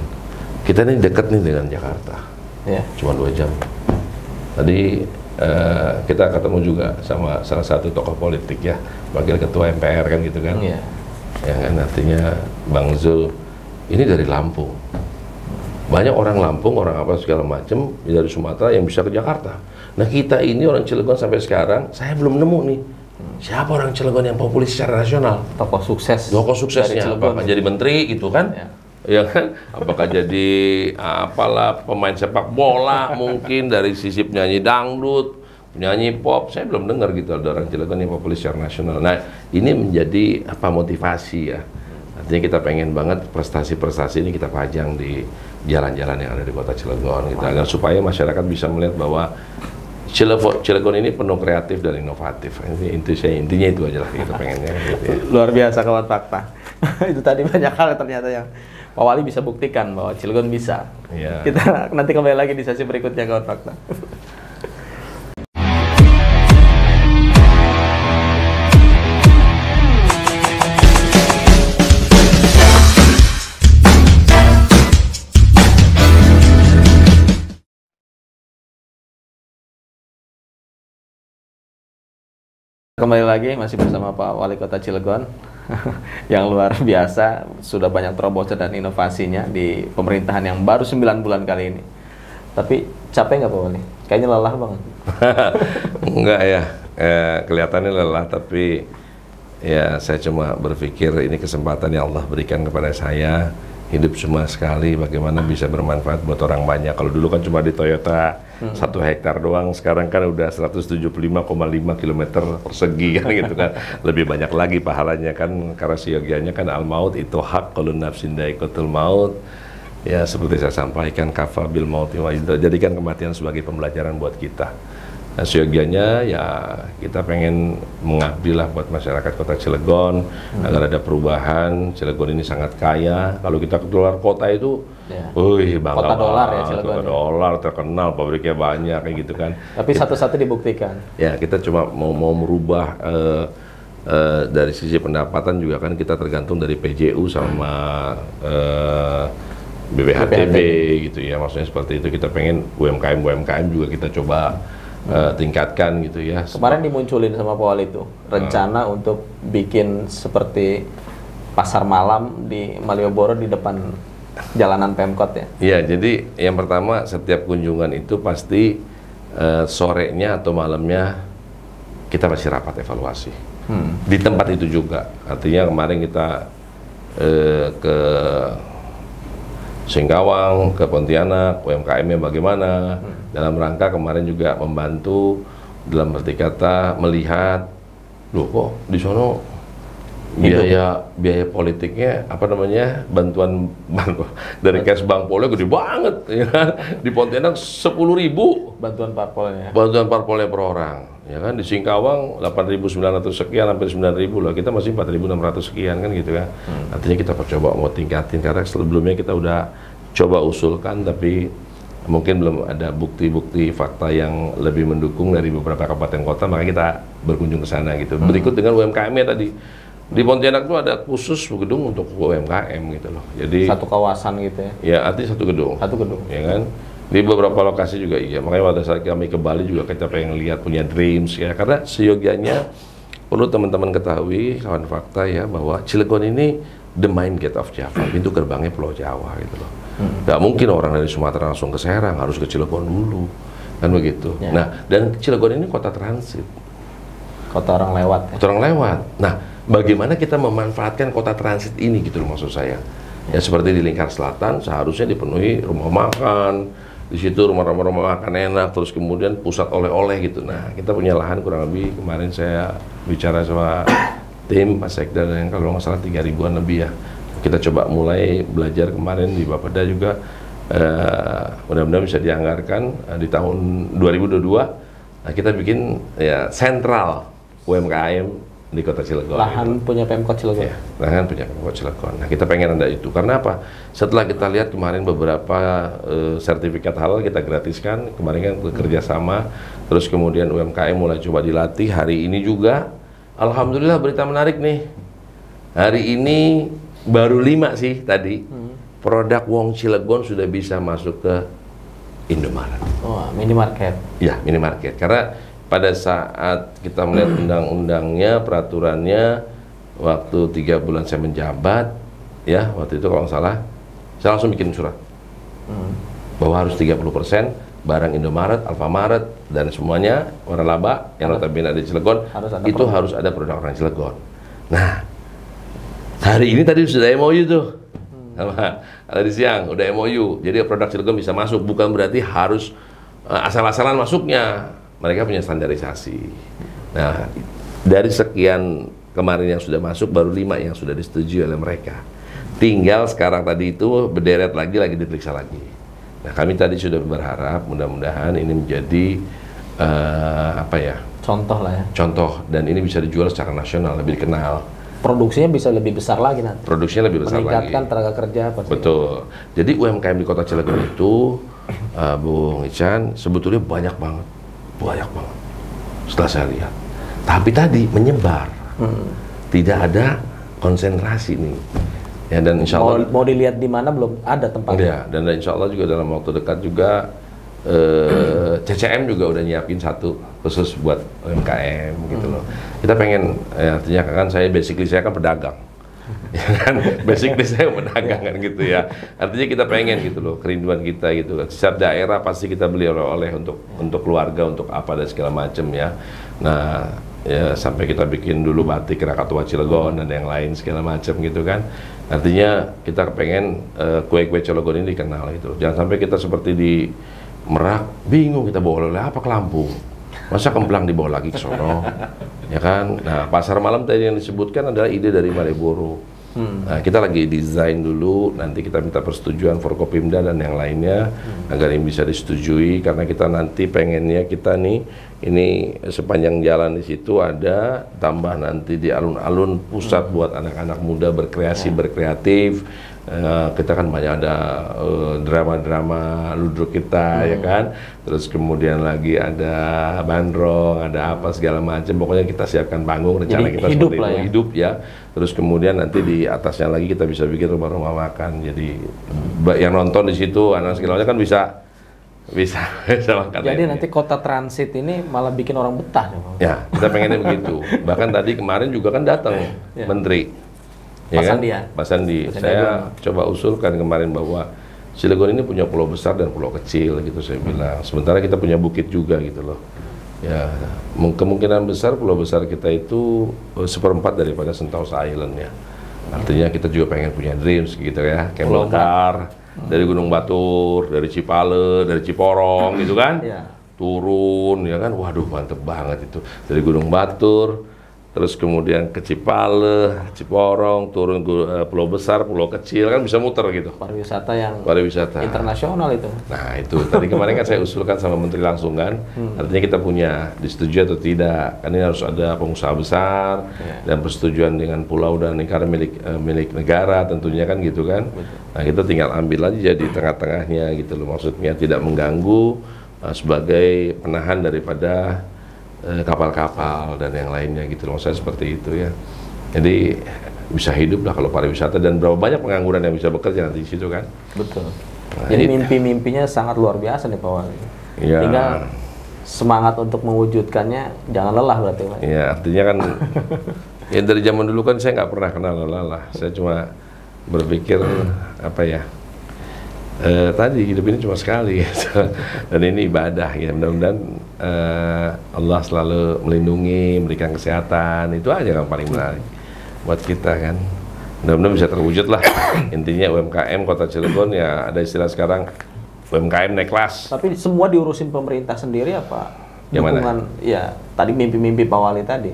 Kita ini dekat nih dengan Jakarta, cuma 2 jam. Tadi kita ketemu juga sama salah satu tokoh politik ya, wakil ketua MPR kan gitu kan. Ya kan, artinya Bang Zul ini dari Lampung. Banyak orang Lampung, orang apa segala macam dari Sumatera yang bisa ke Jakarta. Nah kita ini orang Cilegon sampai sekarang, saya belum nemu nih siapa orang Cilegon yang populer secara nasional. Tokoh suksesnya, apakah jadi menteri gitu kan? Ya kan? Apakah jadi apalah pemain sepak bola mungkin dari sisi penyanyi dangdut, penyanyi pop, saya belum dengar gitu ada orang Cilegon yang populer secara nasional. Nah ini menjadi apa motivasi ya. Artinya kita pengen banget prestasi-prestasi ini kita pajang di jalan-jalan yang ada di kota Cilegon gitu, agar supaya masyarakat bisa melihat bahwa Cilegon ini penuh kreatif dan inovatif. Intinya itu aja lah kita pengennya gitu ya. Luar biasa kawan fakta. Itu tadi banyak hal ternyata yang Pak Wali bisa buktikan bahwa Cilegon bisa. Kita nanti kembali lagi di sesi berikutnya kawan fakta. Kembali lagi masih bersama Pak Wali Kota Cilegon yang luar biasa, sudah banyak terobosan dan inovasinya di pemerintahan yang baru 9 bulan kali ini. Tapi capek nggak Pak Wali? Kayaknya lelah banget. Enggak ya, kelihatannya lelah, tapi ya saya cuma berpikir ini kesempatan yang Allah berikan kepada saya. Hidup cuma sekali, bagaimana bisa bermanfaat buat orang banyak. Kalau dulu kan cuma di Toyota 1 hektar doang, sekarang kan udah 175,5 km persegi kan gitu kan. Lebih banyak lagi pahalanya kan, karena siogianya kan al-maut itu hak, kullu nafsin dha'iqatul maut. Ya seperti saya sampaikan, kafa bil mauti wa idza, jadikan kematian sebagai pembelajaran buat kita. Nah, siogianya ya kita pengen mengabdi lah buat masyarakat kota Cilegon agar ada perubahan. Cilegon ini sangat kaya. Kalau kita keluar kota itu, bangga kota dolar ya Cilegon. Kota dolar terkenal, pabriknya banyak kayak gitu kan. Tapi satu-satu dibuktikan. Ya kita cuma mau merubah dari sisi pendapatan juga kan kita tergantung dari PJU sama BPHTB gitu ya. Maksudnya seperti itu, kita pengen UMKM juga kita coba tingkatkan gitu ya. Kemarin dimunculin sama Pak Wali itu rencana untuk bikin seperti pasar malam di Malioboro di depan jalanan Pemkot ya. Iya, jadi yang pertama setiap kunjungan itu pasti sorenya atau malamnya kita masih rapat evaluasi. Di tempat itu juga. Artinya kemarin kita ke Singkawang, ke Pontianak, UMKM-nya bagaimana. Dalam rangka kemarin juga membantu dalam arti kata melihat, loh kok di sono biaya politiknya apa namanya bantuan dari cash bank polnya gede banget ya kan. Di Pontianak 10.000 bantuan parpolnya per orang ya kan. Di Singkawang 8.900 sekian hampir 9.000 lah, kita masih 4.600 sekian kan gitu kan. Artinya kita coba mau tingkatin karena sebelumnya kita udah coba usulkan tapi mungkin belum ada bukti-bukti fakta yang lebih mendukung dari beberapa kabupaten kota, makanya kita berkunjung ke sana gitu. Berikut dengan UMKM-nya tadi. Di Pontianak tuh ada khusus gedung untuk UMKM gitu loh. Jadi satu kawasan gitu ya. Ya, artinya satu gedung. Satu gedung. Ya kan? Di beberapa lokasi juga iya. Makanya pada saat kami ke Bali juga kita pengen lihat punya dreams ya. Karena seyogianya perlu teman-teman ketahui kawan fakta ya bahwa Cilegon ini the main gate of Java, pintu gerbangnya Pulau Jawa gitu loh. Gak mungkin orang dari Sumatera langsung ke Serang, harus ke Cilegon dulu. Kan begitu. Ya. Nah, dan Cilegon ini kota transit. Kota orang lewat ya. Kota orang lewat. Nah, bagaimana kita memanfaatkan kota transit ini gitu loh maksud saya. Ya seperti di Lingkar Selatan seharusnya dipenuhi rumah makan, di situ rumah makan enak, terus kemudian pusat oleh-oleh gitu. Nah, kita punya lahan kurang lebih, kemarin saya bicara sama tim Pak Sekda dan kalau nggak salah 3.000-an lebih ya. Kita coba mulai belajar kemarin di Bapeda juga, mudah-mudahan bisa dianggarkan di tahun 2022. Nah, kita bikin ya sentral UMKM di Kota Cilegon. Lahan itu punya Pemkot Cilegon. Ya, lahan punya Pemkot Cilegon. Nah, kita pengen ada itu. Karena apa? Setelah kita lihat kemarin beberapa sertifikat halal kita gratiskan, kemarin kan bekerja sama, terus kemudian UMKM mulai coba dilatih. Hari ini juga, alhamdulillah berita menarik nih. Hari ini baru 5 sih tadi, produk Wong Cilegon sudah bisa masuk ke Indomaret. Oh, minimarket. Ya, minimarket. Karena pada saat kita melihat undang-undangnya, peraturannya, waktu 3 bulan saya menjabat, ya waktu itu kalau nggak salah, saya langsung bikin surat bahwa harus 30% barang Indomaret, Alfamaret, dan semuanya waralaba yang notabene ada di Cilegon, itu harus ada produk orang Cilegon. Nah, hari ini tadi sudah MOU tuh, sama tadi siang udah MOU, jadi produk Cilegon bisa masuk, bukan berarti harus asal-asalan masuknya. Mereka punya standarisasi. Nah, dari sekian kemarin yang sudah masuk, baru 5 yang sudah disetujui oleh mereka. Tinggal sekarang tadi itu berderet lagi diperiksa lagi. Nah, kami tadi sudah berharap mudah-mudahan ini menjadi apa ya? Contoh lah ya. Contoh, dan ini bisa dijual secara nasional, lebih dikenal. Produksinya bisa lebih besar lagi nanti. Produksinya lebih besar lagi. Meningkatkan tenaga kerja pasti. Betul. Jadi UMKM di Kota Cilegon itu, Bung Ican, sebetulnya banyak banget. Setelah saya lihat, tapi tadi menyebar, tidak ada konsentrasi nih ya. Dan insya Allah mau dilihat di mana belum ada tempatnya ya, dan insya Allah juga dalam waktu dekat juga CCM juga udah nyiapin satu khusus buat UMKM gitu loh. Kita pengen artinya kan saya kan pedagang. Ya kan, basically saya pedagang kan gitu ya. Artinya kita pengen gitu loh, kerinduan kita gitu kan. Setiap daerah pasti kita beli oleh-oleh untuk keluarga, untuk apa dan segala macam ya. Nah, ya sampai kita bikin dulu batik Krakatau Cilegon dan yang lain segala macam gitu kan. Artinya kita pengen kue-kue Cilegon ini dikenal gitu. Jangan sampai kita seperti di Merak bingung kita bawa oleh apa ke Lampung. Masa Kemplang dibawa lagi ke sono, ya kan? Nah, pasar malam tadi yang disebutkan adalah ide dari Malioboro. Nah, kita lagi desain dulu, nanti kita minta persetujuan Forkopimda dan yang lainnya agar ini bisa disetujui, karena kita nanti pengennya kita nih, ini sepanjang jalan di situ ada tambah nanti di alun-alun pusat buat anak-anak muda berkreasi, berkreatif. Kita kan banyak ada drama-drama ludruk kita ya kan, terus kemudian lagi ada bandrong, ada apa segala macam, pokoknya kita siapkan panggung, rencana jadi kita hidup seperti lah itu, ya. hidup ya. Terus kemudian nanti di atasnya lagi kita bisa bikin rumah-rumah makan, jadi yang nonton di situ anak segala macam kan bisa bisa bisa makan Jadi airnya. nanti kota transit ini malah bikin orang betah nih, Pak. Ya, kita pengennya begitu. Bahkan tadi kemarin juga kan datang Ya. menteri, ya Pak kan? Sandi ya? Pak Sandi. Pak Sandi Saya Agung. coba usulkan kemarin bahwa Cilegon ini punya pulau besar dan pulau kecil gitu saya bilang. Sementara kita punya bukit juga gitu loh. Ya, kemungkinan besar pulau besar kita itu seperempat daripada Sentosa Island ya. Artinya kita juga pengen punya dreams gitu ya, Pulau cable car dari Gunung Batur, dari Cipale, dari Ciporong gitu kan. Iya. Turun ya kan, waduh mantep banget itu dari Gunung Batur, terus kemudian ke Cipale, Ciporong, turun ke Pulau Besar, Pulau Kecil kan bisa muter gitu. Pariwisata yang Pariwisata. internasional itu. Nah itu tadi kemarin kan saya usulkan sama Menteri langsung kan, artinya kita punya disetujui atau tidak, kan ini harus ada pengusaha besar dan persetujuan dengan pulau dan negara milik negara tentunya kan gitu kan. Nah kita tinggal ambil aja di tengah-tengahnya gitu loh, maksudnya tidak mengganggu sebagai penahan daripada kapal-kapal dan yang lainnya gitu loh, saya seperti itu ya. Jadi bisa hidup lah kalau pariwisata, dan berapa banyak pengangguran yang bisa bekerja nanti di situ kan. Betul. Nah, Jadi ini- mimpi-mimpinya sangat luar biasa nih Pak Wali. Ya. Tinggal semangat untuk mewujudkannya jangan lelah berarti Pak. Ya artinya kan ya dari zaman dulu kan saya nggak pernah kenal lelah. Saya cuma berpikir apa ya, tadi hidup ini cuma sekali gitu. Dan ini ibadah ya, mudah-mudahan Allah selalu melindungi, memberikan kesehatan, itu aja yang paling menarik buat kita kan. Mudah-mudahan bisa terwujud lah. Intinya UMKM Kota Cilegon ya, ada istilah sekarang UMKM naik kelas. Tapi semua diurusin pemerintah sendiri apa? Yang mana? Dukungan, ya tadi mimpi-mimpi Pak Wali tadi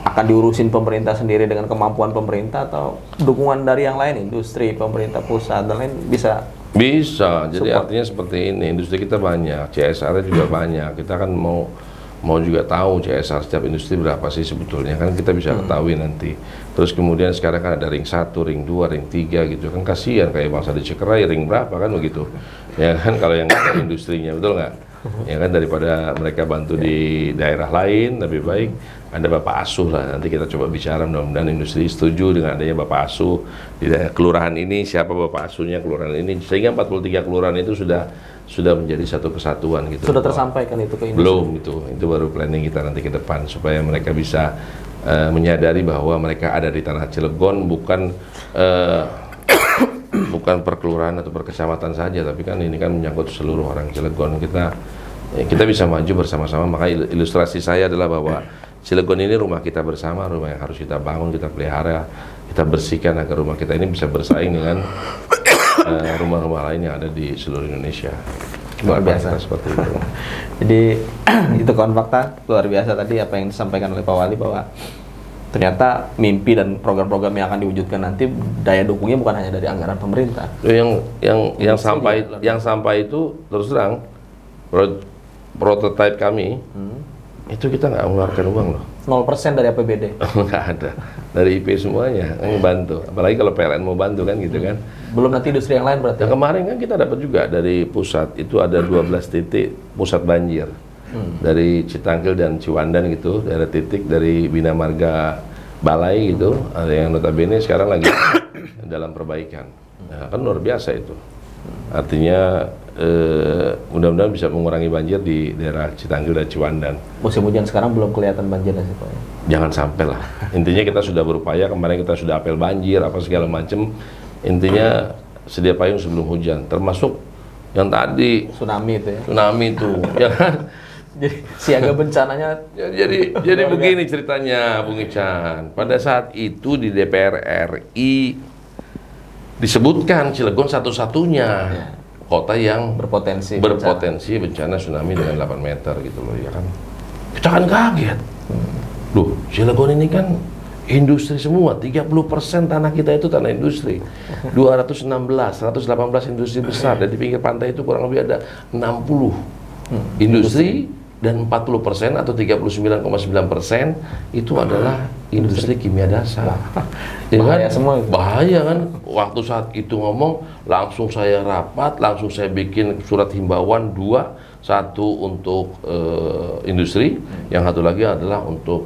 akan diurusin pemerintah sendiri dengan kemampuan pemerintah, atau dukungan dari yang lain, industri, pemerintah pusat dan lain bisa. Bisa, jadi Support. artinya seperti ini, industri kita banyak, CSR-nya juga banyak. Kita kan mau juga tahu CSR setiap industri berapa sih sebetulnya, kan kita bisa ketahui nanti. Terus kemudian sekarang kan ada ring 1, ring 2, ring 3 gitu, kan kasihan kayak bangsa di Cikeray ring berapa kan begitu. Ya kan kalau yang ada industrinya, betul nggak? Ya kan daripada mereka bantu di daerah lain, lebih baik ada Bapak Asuh lah. Nanti kita coba bicara, mudah-mudahan industri setuju dengan adanya Bapak Asuh di daerah kelurahan ini, siapa Bapak Asuhnya kelurahan ini, sehingga 43 kelurahan itu sudah menjadi satu kesatuan gitu. Sudah tersampaikan itu ke industri? Belum, itu baru planning kita nanti ke depan supaya mereka bisa menyadari bahwa mereka ada di tanah Cilegon, bukan bukan per kelurahan atau per kecamatan saja, tapi kan ini kan menyangkut seluruh orang Cilegon. Kita bisa maju bersama-sama. Maka ilustrasi saya adalah bahwa Cilegon ini rumah kita bersama, rumah yang harus kita bangun, kita pelihara, kita bersihkan agar rumah kita ini bisa bersaing dengan rumah-rumah lain yang ada di seluruh Indonesia. Luar Maka biasa. kita seperti itu. Jadi itu kawan fakta luar biasa tadi apa yang disampaikan oleh Pak Wali, bahwa ternyata mimpi dan program-program yang akan diwujudkan nanti daya dukungnya bukan hanya dari anggaran pemerintah. Yang sampai itu terus terang prototipe kami itu kita nggak mengeluarkan uang loh. 0% dari APBD. Nggak ada, dari IP semuanya yang bantu, apalagi kalau PLN mau bantu kan gitu kan. Belum nanti industri yang lain berarti. Yang kemarin kan kita dapat juga dari pusat itu ada 12 titik pusat banjir dari Citangkil dan Ciwandan gitu, daerah titik dari Bina Marga Balai gitu, ada yang notabene sekarang lagi dalam perbaikan. Nah, kan luar biasa itu. Artinya mudah-mudahan bisa mengurangi banjir di daerah Citangkil dan Ciwandan. Musim hujan sekarang belum kelihatan banjirnya sih Pak. Jangan sampai lah. Intinya kita sudah berupaya, kemarin kita sudah apel banjir apa segala macam. Intinya sedia payung sebelum hujan, termasuk yang tadi Tsunami itu ya. tsunami itu, ya kan? Jadi siaga bencananya Ya, jadi begini ceritanya, Bung Ican. Pada saat itu di DPR RI disebutkan Cilegon satu-satunya kota yang berpotensi bencana tsunami dengan 8 meter gitu loh, ya kan? Kita kan kaget. Loh, Cilegon ini kan industri semua, 30% tanah kita itu tanah industri. 118 industri besar, dan di pinggir pantai itu kurang lebih ada 60 industri, dan 40% atau 39,9% itu adalah industri kimia dasar. Ya Bahaya kan? semua itu. Bahaya kan? Waktu saat itu ngomong, langsung saya rapat, langsung saya bikin surat himbauan 2, satu untuk industri, yang satu lagi adalah untuk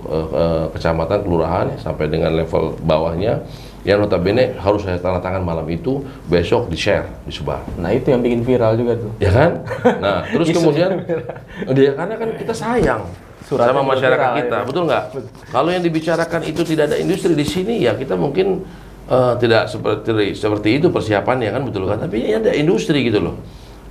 kecamatan, kelurahan, sampai dengan level bawahnya, yang notabene harus saya tanda tangan malam itu, besok di-share, disebar. Nah itu yang bikin viral juga tuh. Ya kan? Nah, terus kemudian, karena kan kita sayang sama masyarakat kita, betul nggak? Kalau yang dibicarakan itu tidak ada industri di sini, ya kita mungkin tidak seperti itu persiapannya kan, betul kan? Tapi ini ada industri gitu loh.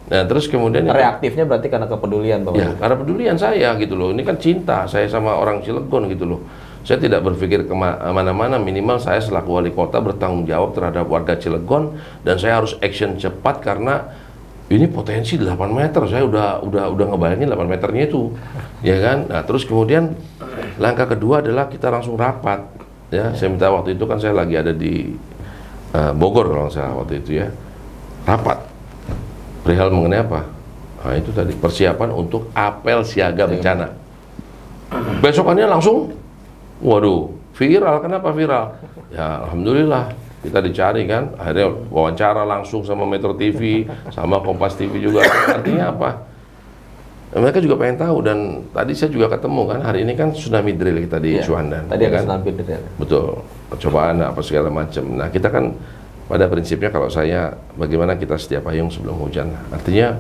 Nah, terus kemudian reaktifnya berarti karena kepedulian, Pak. Ya, karena pedulian saya gitu loh. Ini kan cinta saya sama orang Cilegon gitu loh. Saya tidak berpikir kemana-mana, minimal saya selaku wali kota bertanggung jawab terhadap warga Cilegon dan saya harus action cepat karena ini potensi 8 meter. Saya udah ngebayangin 8 meternya itu, ya kan? Nah, terus kemudian langkah kedua adalah kita langsung rapat. Ya, saya minta waktu itu kan saya lagi ada di Bogor kalau saya waktu itu ya, rapat perihal mengenai apa? Nah, itu tadi persiapan untuk apel siaga bencana. Besokannya langsung, waduh, viral. Kenapa viral? Ya, alhamdulillah kita dicari kan. Akhirnya wawancara langsung sama Metro TV, sama Kompas TV juga. Artinya apa? Mereka juga pengen tahu, dan tadi saya juga ketemu kan, hari ini kan tsunami drill kita di Ciwandan. Tadi ya ada kan? tsunami drill. Betul, percobaan apa segala macam. Nah, kita kan pada prinsipnya kalau saya, bagaimana kita sedia payung sebelum hujan. Artinya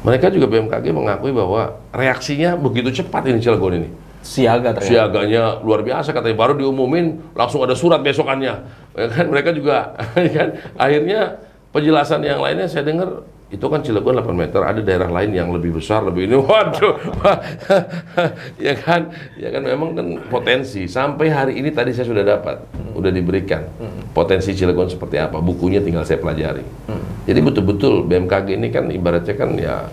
mereka juga BMKG mengakui bahwa reaksinya begitu cepat ini Cilegon ini. Siaga ternyata. Siaganya luar biasa, katanya baru diumumin langsung ada surat besokannya. Ya kan, mereka juga kan akhirnya penjelasan yang lainnya saya dengar itu kan Cilegon 8 meter, ada daerah lain yang lebih besar, lebih ini, waduh, ya kan memang kan potensi. Sampai hari ini tadi saya sudah dapat, udah diberikan potensi Cilegon seperti apa, bukunya tinggal saya pelajari. Jadi betul-betul BMKG ini kan ibaratnya kan ya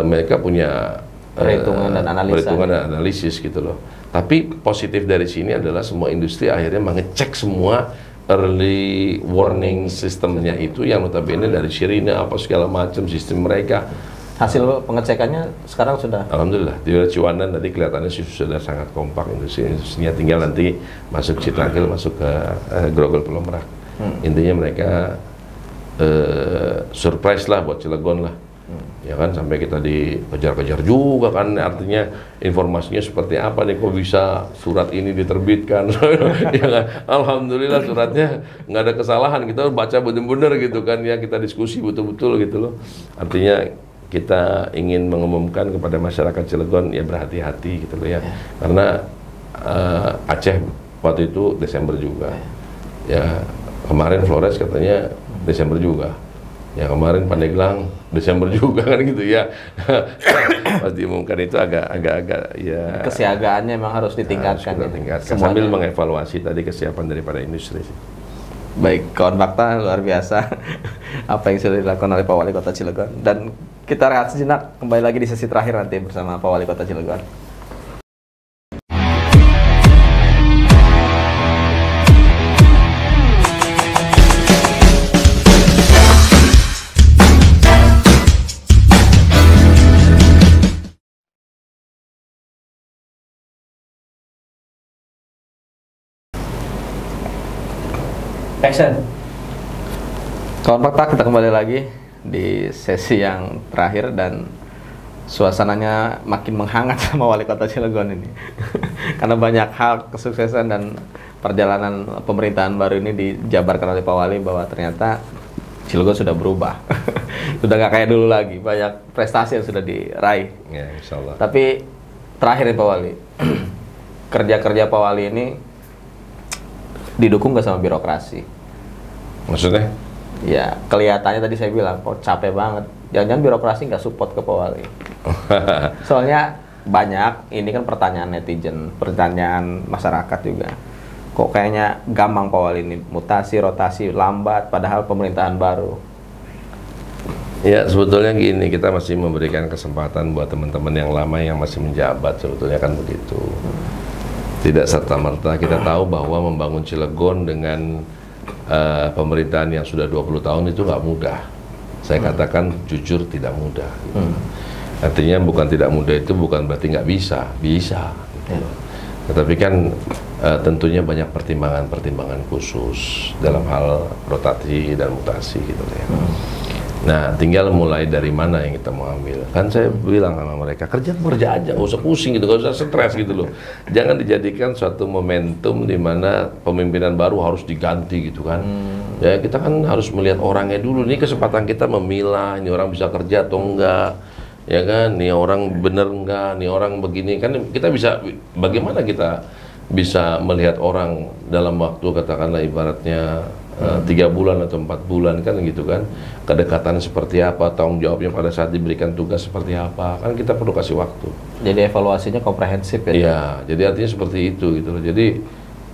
mereka punya perhitungan dan analisis gitu loh. Tapi positif dari sini adalah semua industri akhirnya mengecek semua early warning sistemnya itu yang notabene dari sirine apa segala macam sistem mereka. Hasil pengecekannya sekarang sudah? Alhamdulillah, di Ciwandan tadi kelihatannya sudah sangat kompak industrinya, tinggal nanti masuk Citrangkil, masuk ke Grogol Pulau Merak. Intinya mereka surprise lah buat Cilegon lah. Ya kan, sampai kita dikejar-kejar juga kan, artinya informasinya seperti apa nih, kok bisa surat ini diterbitkan. Ya kan? Alhamdulillah suratnya nggak ada kesalahan, kita baca bener-bener gitu kan ya, kita diskusi betul-betul gitu loh. Artinya kita ingin mengumumkan kepada masyarakat Cilegon ya berhati-hati gitu loh ya, karena Aceh waktu itu Desember juga, ya kemarin Flores katanya Desember juga. Ya kemarin Pandeglang Desember juga kan gitu ya. Pas diumumkan itu agak ya. Kesiagaannya memang harus ditingkatkan. Sambil mengevaluasi tadi kesiapan daripada industri. Baik, kawan fakta luar biasa apa yang sudah dilakukan oleh Pak Wali Kota Cilegon. Dan kita rehat sejenak, kembali lagi di sesi terakhir nanti bersama Pak Wali Kota Cilegon. Action. Kawan fakta, kita kembali lagi di sesi yang terakhir dan suasananya makin menghangat sama Wali Kota Cilegon ini. Karena banyak hal kesuksesan dan perjalanan pemerintahan baru ini dijabarkan oleh Pak Wali bahwa ternyata Cilegon sudah berubah. Sudah nggak kayak dulu lagi, banyak prestasi yang sudah diraih. Ya, insya Allah. Tapi terakhir nih Pak Wali, kerja-kerja Pak Wali ini didukung nggak sama birokrasi? Maksudnya? Ya, kelihatannya tadi saya bilang, kok capek banget. Jangan-jangan birokrasi nggak support ke Pak Wali. Soalnya banyak, ini kan pertanyaan netizen, pertanyaan masyarakat juga. Kok kayaknya gampang Pak Wali ini, mutasi, rotasi, lambat, padahal pemerintahan baru. Ya, sebetulnya gini, kita masih memberikan kesempatan buat teman-teman yang lama yang masih menjabat, sebetulnya kan begitu. Tidak serta-merta kita tahu bahwa membangun Cilegon dengan pemerintahan yang sudah 20 tahun itu nggak mudah. Saya katakan jujur tidak mudah. Artinya bukan tidak mudah itu bukan berarti nggak bisa, bisa. Gitu. Tetapi kan tentunya banyak pertimbangan-pertimbangan khusus dalam hal rotasi dan mutasi gitu ya. Nah, tinggal mulai dari mana yang kita mau ambil. Kan saya bilang sama mereka, kerja aja, nggak usah pusing gitu, nggak usah stres gitu loh. Jangan dijadikan suatu momentum di mana pemimpinan baru harus diganti gitu kan. Ya, kita kan harus melihat orangnya dulu. Ini kesempatan kita memilah, ini orang bisa kerja atau enggak. Ya kan, nih orang bener enggak, nih orang begini. Kan kita bisa, bagaimana kita bisa melihat orang dalam waktu katakanlah ibaratnya 3 bulan atau 4 bulan kan gitu kan, kedekatan seperti apa, tanggung jawabnya pada saat diberikan tugas seperti apa, kan kita perlu kasih waktu. Jadi evaluasinya komprehensif ya? Iya, jadi artinya seperti itu gitu loh. Jadi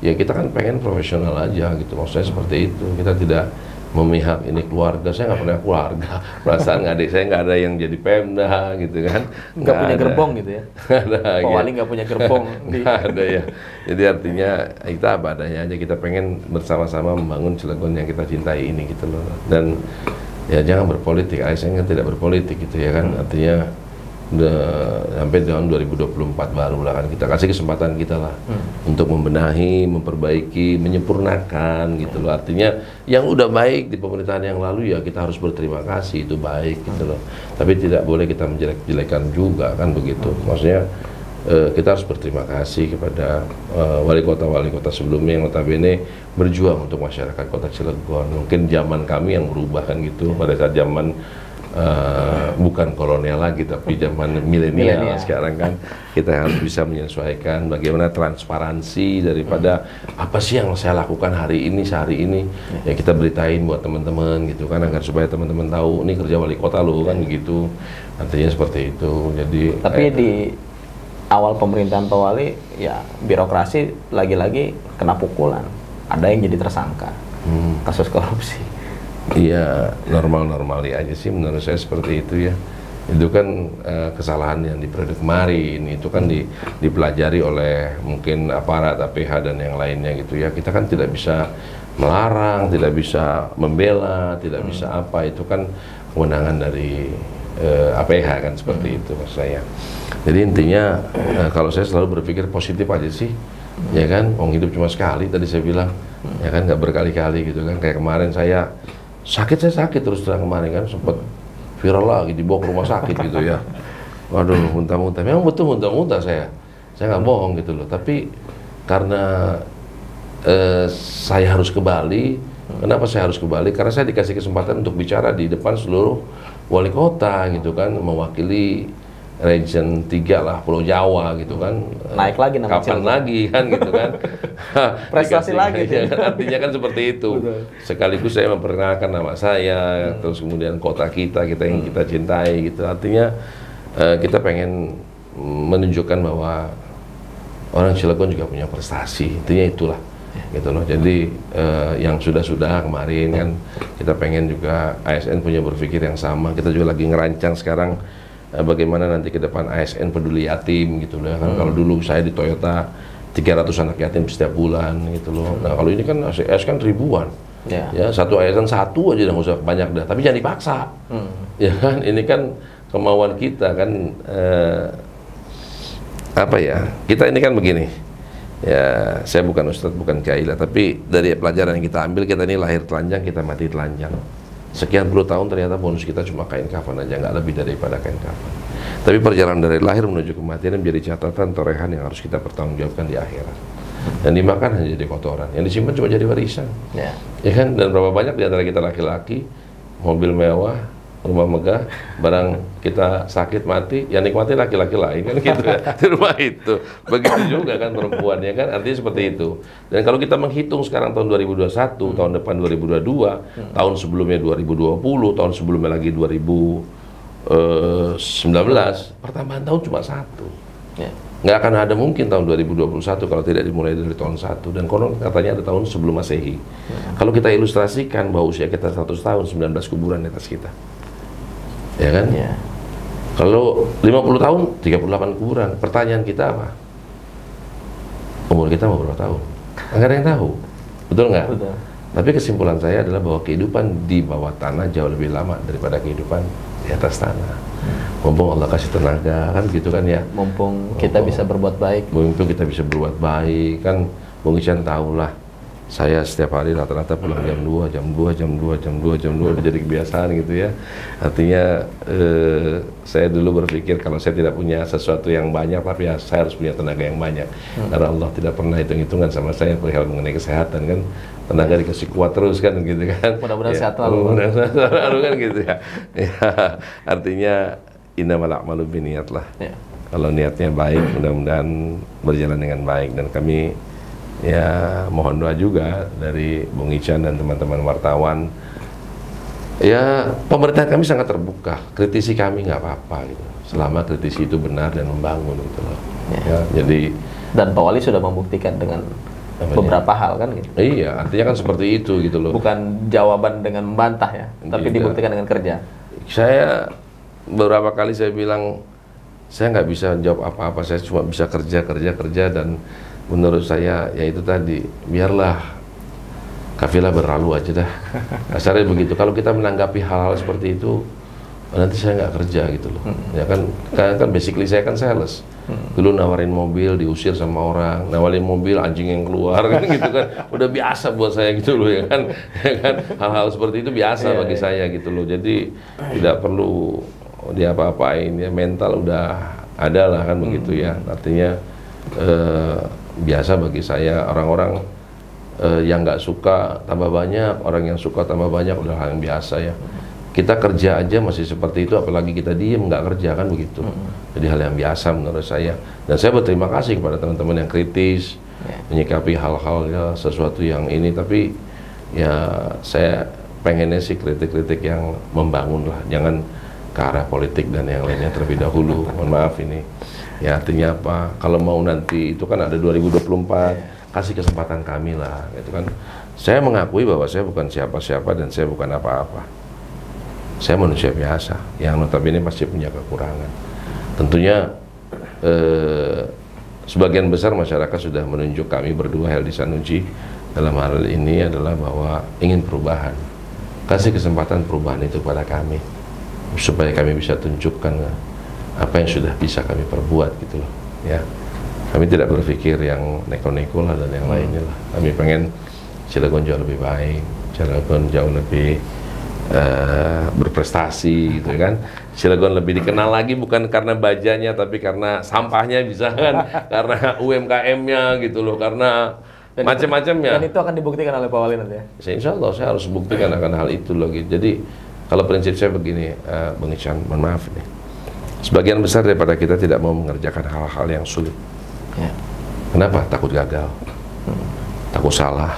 ya kita kan pengen profesional aja gitu, maksudnya seperti itu. Kita tidak memihak ini keluarga, saya nggak pernah keluarga, perasaan adik saya nggak ada yang jadi Pemda gitu kan, Nggak punya ada. gerbong gitu ya? Nggak ada, Pak gitu. Wali nggak punya gerbong. Nggak ada ya. Jadi artinya kita apa adanya aja, kita pengen bersama-sama membangun Cilegon yang kita cintai ini gitu loh. Dan ya jangan berpolitik, ASN kan tidak berpolitik gitu ya kan, artinya udah sampai tahun 2024 baru lah kan kita kasih kesempatan kita lah untuk membenahi, memperbaiki, menyempurnakan gitu loh. Artinya yang udah baik di pemerintahan yang lalu ya kita harus berterima kasih, itu baik gitu loh. Tapi tidak boleh kita menjelek-jelekan juga kan begitu. Maksudnya kita harus berterima kasih kepada wali kota sebelumnya yang notabene berjuang untuk masyarakat Kota Cilegon. Mungkin zaman kami yang berubah kan gitu, pada saat zaman bukan kolonial lagi tapi zaman milenial sekarang kan kita harus bisa menyesuaikan bagaimana transparansi daripada apa sih yang saya lakukan hari ini sehari ini ya kita beritain buat teman-teman gitu kan, agar supaya teman-teman tahu ini kerja wali kota loh kan gitu, artinya seperti itu. Jadi tapi di awal pemerintahan Pak Wali ya birokrasi lagi-lagi kena pukulan, ada yang jadi tersangka kasus korupsi. Iya, normal-normal aja sih menurut saya seperti itu ya. Itu kan kesalahan yang di periode kemarin, itu kan dipelajari oleh mungkin aparat APH dan yang lainnya gitu ya. Kita kan tidak bisa melarang, tidak bisa membela, tidak bisa apa, itu kan kewenangan dari APH kan seperti itu maksud saya. Jadi intinya kalau saya selalu berpikir positif aja sih, ya kan, orang hidup cuma sekali tadi saya bilang, ya kan, nggak berkali-kali gitu kan. Kayak kemarin saya sakit terus terang kemarin kan, sempat viral lagi, dibawa ke rumah sakit gitu ya. Waduh, muntah-muntah, memang betul muntah-muntah saya nggak bohong gitu loh. Tapi karena saya harus ke Bali, kenapa saya harus ke Bali? Karena saya dikasih kesempatan untuk bicara di depan seluruh wali kota gitu kan, mewakili region 3 lah, Pulau Jawa gitu kan. Naik lagi nama kapan Cilegon lagi kan gitu kan. prestasi lagi ya, kan? Artinya kan seperti itu. Betul. Sekaligus saya memperkenalkan nama saya, terus kemudian kota kita yang kita cintai gitu. Artinya kita pengen menunjukkan bahwa orang Cilegon juga punya prestasi, intinya itulah gitu loh. Jadi yang sudah kemarin kan kita pengen juga ASN punya berpikir yang sama. Kita juga lagi ngerancang sekarang bagaimana nanti ke depan ASN peduli yatim gitu loh kan. Kalau dulu saya di Toyota 300 anak yatim setiap bulan gitu loh. Nah kalau ini kan ASN kan ribuan ya, satu ASN satu aja, nggak usah banyak dah, tapi jangan dipaksa ya kan. Ini kan kemauan kita kan, apa ya, kita ini kan begini ya, saya bukan ustadz, bukan kiai lah, tapi dari pelajaran yang kita ambil, kita ini lahir telanjang, kita mati telanjang. Sekian puluh tahun ternyata bonus kita cuma kain kafan aja, nggak lebih daripada kain kafan. Tapi perjalanan dari lahir menuju kematian menjadi catatan torehan yang harus kita pertanggungjawabkan di akhirat. Dan dimakan hanya jadi kotoran, yang disimpan cuma jadi warisan. Ya kan? Dan berapa banyak di antara kita laki-laki, mobil mewah, rumah megah, barang kita sakit mati, yang nikmati laki-laki lain kan gitu ya, di rumah itu. Begitu juga kan perempuan ya kan, artinya seperti itu. Dan kalau kita menghitung sekarang tahun 2021, tahun depan 2022, tahun sebelumnya 2020, tahun sebelumnya lagi 2019, pertambahan tahun cuma 1. Nggak akan ada mungkin tahun 2021 kalau tidak dimulai dari tahun 1. Dan konon katanya ada tahun sebelum Masehi. Kalau kita ilustrasikan bahwa usia kita 100 tahun, 19 kuburan di atas kita. Ya kan? Kalau 50 tahun, 38 kuburan. Pertanyaan kita apa? Umur kita mau berapa tahun? Nggak ada yang tahu. Betul nggak? Betul. Tapi kesimpulan saya adalah bahwa kehidupan di bawah tanah jauh lebih lama daripada kehidupan di atas tanah. Mumpung Allah kasih tenaga, kan gitu kan ya. Mumpung kita bisa berbuat baik. Mumpung kita bisa berbuat baik, kan Bung Ican tahu lah. Saya setiap hari rata-rata pulang jam 2, jam 2, jam 2, jam 2, jam 2 udah jadi kebiasaan gitu ya. Artinya saya dulu berpikir kalau saya tidak punya sesuatu yang banyak, tapi ya saya harus punya tenaga yang banyak. Karena Allah tidak pernah hitung-hitungan sama saya perihal mengenai kesehatan kan. Tenaga dikasih kuat terus kan gitu kan. Mudah-mudahan Ya, sehat selalu. mudah-mudahan sehat selalu kan gitu ya. Ya, artinya innamal a'malu binniyat lah. Ya. Kalau niatnya baik, mudah-mudahan berjalan dengan baik. Dan kami ya mohon doa juga dari Bung Ican dan teman-teman wartawan. Ya, pemerintah kami sangat terbuka. Kritisi kami nggak apa-apa gitu. Selama kritisi itu benar dan membangun gitu loh. Ya, jadi Dan Pak Wali sudah membuktikan dengan beberapa hal kan gitu. iya, artinya kan seperti itu gitu loh. Bukan jawaban dengan membantah ya, tapi Tidak. dibuktikan dengan kerja. Saya beberapa kali saya bilang saya nggak bisa jawab apa-apa, saya cuma bisa kerja dan menurut saya ya itu tadi, biarlah kafilah berlalu aja dah. Asalnya begitu. Kalau kita menanggapi hal-hal seperti itu, nanti saya nggak kerja gitu loh. Ya kan basically saya kan sales. Dulu nawarin mobil diusir sama orang, nawarin mobil anjing yang keluar kan gitu kan. Udah biasa buat saya gitu loh ya kan. Ya kan hal-hal seperti itu biasa bagi saya gitu loh. Jadi tidak perlu diapa-apain ya, mental udah ada lah kan begitu ya. Artinya biasa bagi saya. Orang-orang yang nggak suka tambah banyak, orang yang suka tambah banyak, udah hal yang biasa ya. Kita kerja aja masih seperti itu, apalagi kita diem nggak kerja kan begitu. Jadi hal yang biasa menurut saya. Dan saya berterima kasih kepada teman-teman yang kritis, menyikapi hal-hal ya, sesuatu yang ini. Tapi ya saya pengennya sih kritik-kritik yang membangun lah, jangan ke arah politik dan yang lainnya terlebih dahulu. Mohon maaf ini. Ya artinya apa? Kalau mau nanti itu kan ada 2024, kasih kesempatan kami lah, gitu kan. Saya mengakui bahwa saya bukan siapa-siapa dan saya bukan apa-apa. Saya manusia biasa yang notabene pasti punya kekurangan. Tentunya sebagian besar masyarakat sudah menunjuk kami berdua, Heldi Sanusi, dalam hal ini adalah bahwa ingin perubahan. Kasih kesempatan perubahan itu pada kami, supaya kami bisa tunjukkan apa yang sudah bisa kami perbuat gitu loh. Ya, kami tidak berpikir yang neko-neko lah dan yang lainnya lah. Kami pengen Cilegon jauh lebih baik, Cilegon jauh lebih berprestasi gitu kan. Cilegon lebih dikenal lagi bukan karena bajanya tapi karena sampahnya bisa kan, karena UMKM-nya gitu loh, karena macam-macamnya. Dan itu akan dibuktikan oleh Pak Wali nanti ya. Insya Allah saya harus buktikan akan hal itu loh gitu. Jadi kalau prinsip saya begini, Bang Ican, mohon maaf nih. Sebagian besar daripada kita tidak mau mengerjakan hal-hal yang sulit. Ya. Kenapa? Takut gagal, takut salah,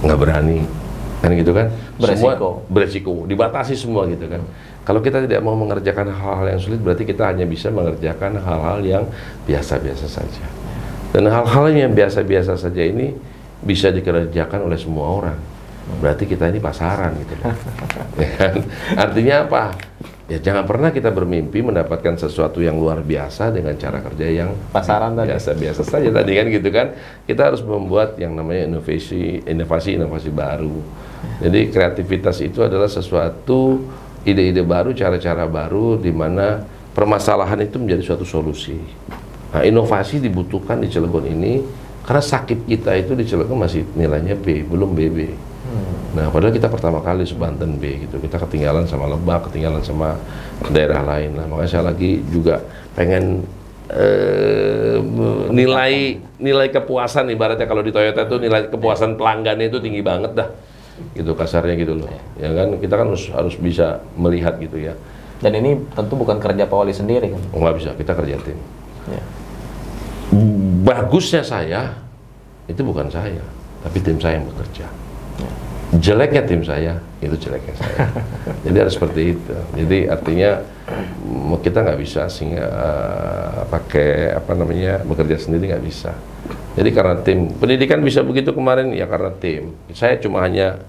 nggak berani. Kan gitu kan, Beresiko. semua beresiko, dibatasi semua gitu kan. Kalau kita tidak mau mengerjakan hal-hal yang sulit, berarti kita hanya bisa mengerjakan hal-hal yang biasa-biasa saja. Dan hal-hal yang biasa-biasa saja ini bisa dikerjakan oleh semua orang. Berarti kita ini pasaran gitu loh. Ya kan? Artinya apa? Ya jangan pernah kita bermimpi mendapatkan sesuatu yang luar biasa dengan cara kerja yang Pasaran tadi. biasa-biasa saja tadi kan gitu kan. Kita harus membuat yang namanya inovasi baru. Jadi kreativitas itu adalah sesuatu ide-ide baru, cara-cara baru di mana permasalahan itu menjadi suatu solusi. Nah, inovasi dibutuhkan di Cilegon ini karena sakit kita itu di Cilegon masih nilainya B, belum BB. Nah, padahal kita pertama kali Banten B gitu. Kita ketinggalan sama Lebak, ketinggalan sama daerah lain lah. Makanya saya lagi juga pengen nilai kepuasan, ibaratnya kalau di Toyota itu nilai kepuasan pelanggannya itu tinggi banget dah. Gitu kasarnya gitu loh. Ya kan kita kan harus bisa melihat gitu ya. Dan ini tentu bukan kerja Pak Wali sendiri kan. Oh, nggak bisa, kita kerja tim. Ya. Bagusnya saya itu bukan saya, tapi tim saya yang bekerja. Jeleknya tim saya, itu jeleknya saya. Jadi harus seperti itu. Jadi artinya kita nggak bisa sehingga pakai bekerja sendiri nggak bisa. Jadi karena tim pendidikan bisa begitu kemarin ya karena tim. Saya cuma hanya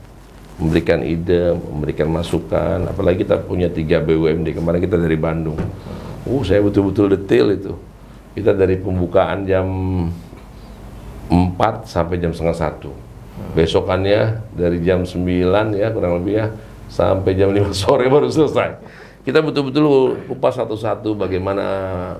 memberikan ide, memberikan masukan. Apalagi kita punya 3 BUMD kemarin kita dari Bandung. Saya betul-betul detail itu. Kita dari pembukaan jam 4 sampai jam setengah 1. Besokannya dari jam 9 ya kurang lebih ya sampai jam 5 sore baru selesai. Kita betul-betul kupas satu-satu bagaimana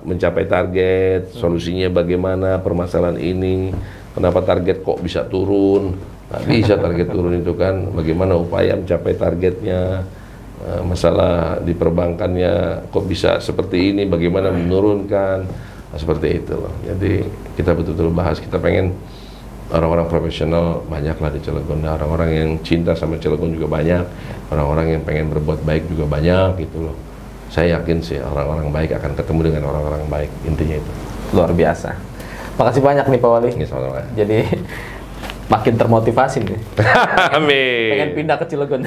mencapai target, solusinya bagaimana permasalahan ini, kenapa target kok bisa turun, Nggak bisa target turun itu kan, bagaimana upaya mencapai targetnya, masalah di perbankannya kok bisa seperti ini, bagaimana menurunkan, seperti itu loh. Jadi kita betul-betul bahas, kita pengen orang-orang profesional banyaklah di Cilegon, orang-orang yang cinta sama Cilegon juga banyak, orang-orang yang pengen berbuat baik juga banyak gitu loh. Saya yakin sih orang-orang baik akan ketemu dengan orang-orang baik, intinya itu. Luar biasa. Makasih banyak nih Pak Wali. Ini sama-sama. Jadi makin termotivasi nih. Amin. Pengen pindah ke Cilegon.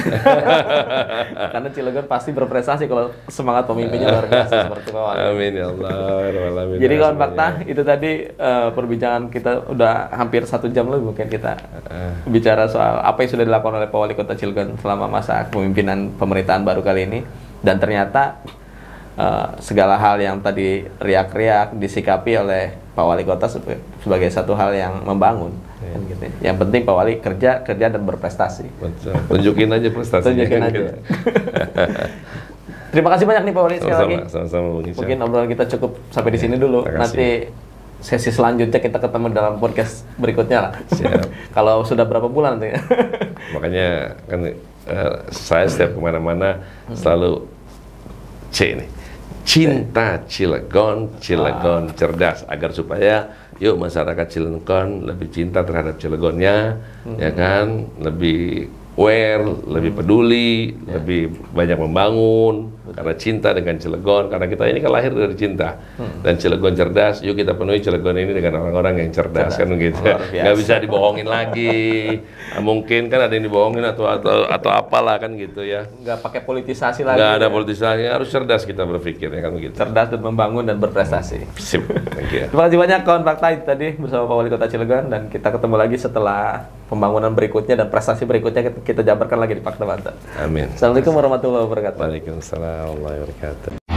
Karena Cilegon pasti berprestasi kalau semangat pemimpinnya luar biasa seperti Pak Wali. Amin ya Allah. Alamin. Jadi kawan fakta, itu tadi perbincangan kita udah hampir 1 jam lebih mungkin kita bicara soal apa yang sudah dilakukan oleh Pak Wali Kota Cilegon selama masa kepemimpinan pemerintahan baru kali ini. Dan ternyata segala hal yang tadi riak-riak disikapi oleh Pak Wali Kota sebagai satu hal yang membangun. Kan gitu. Yang penting Pak Wali kerja dan berprestasi. Betul. Tunjukin aja prestasinya. Tunjukin aja. Terima kasih banyak nih Pak Wali sekali lagi. Sama-sama. Mungkin obrolan kita cukup sampai di sini dulu. Nanti sesi selanjutnya kita ketemu dalam podcast berikutnya lah. Siap. Kalau sudah berapa bulan nanti. Makanya kan saya setiap kemana-mana selalu nih. Cinta Cilegon, Cilegon cerdas, agar supaya yuk masyarakat Cilegon lebih cinta terhadap Cilegonnya, ya kan, lebih aware, lebih peduli, lebih banyak membangun karena cinta dengan Cilegon, karena kita ini kan lahir dari cinta dan Cilegon cerdas. Yuk kita penuhi Cilegon ini dengan orang-orang yang cerdas. Kan gitu, nggak bisa dibohongin lagi. Nah, mungkin kan ada yang dibohongin atau apalah kan gitu ya. Nggak pakai politisasi lagi. Nggak ada politisasi, harus cerdas kita berpikir ya kan begitu. Cerdas dan membangun dan berprestasi. Sip, thank you. Terima kasih banyak kawan fakta itu tadi bersama Pak Wali Kota Cilegon, dan kita ketemu lagi setelah pembangunan berikutnya dan prestasi berikutnya kita jabarkan lagi di Fakta Banten. Amin. Assalamualaikum warahmatullahi wabarakatuh. Waalaikumsalam warahmatullahi wabarakatuh.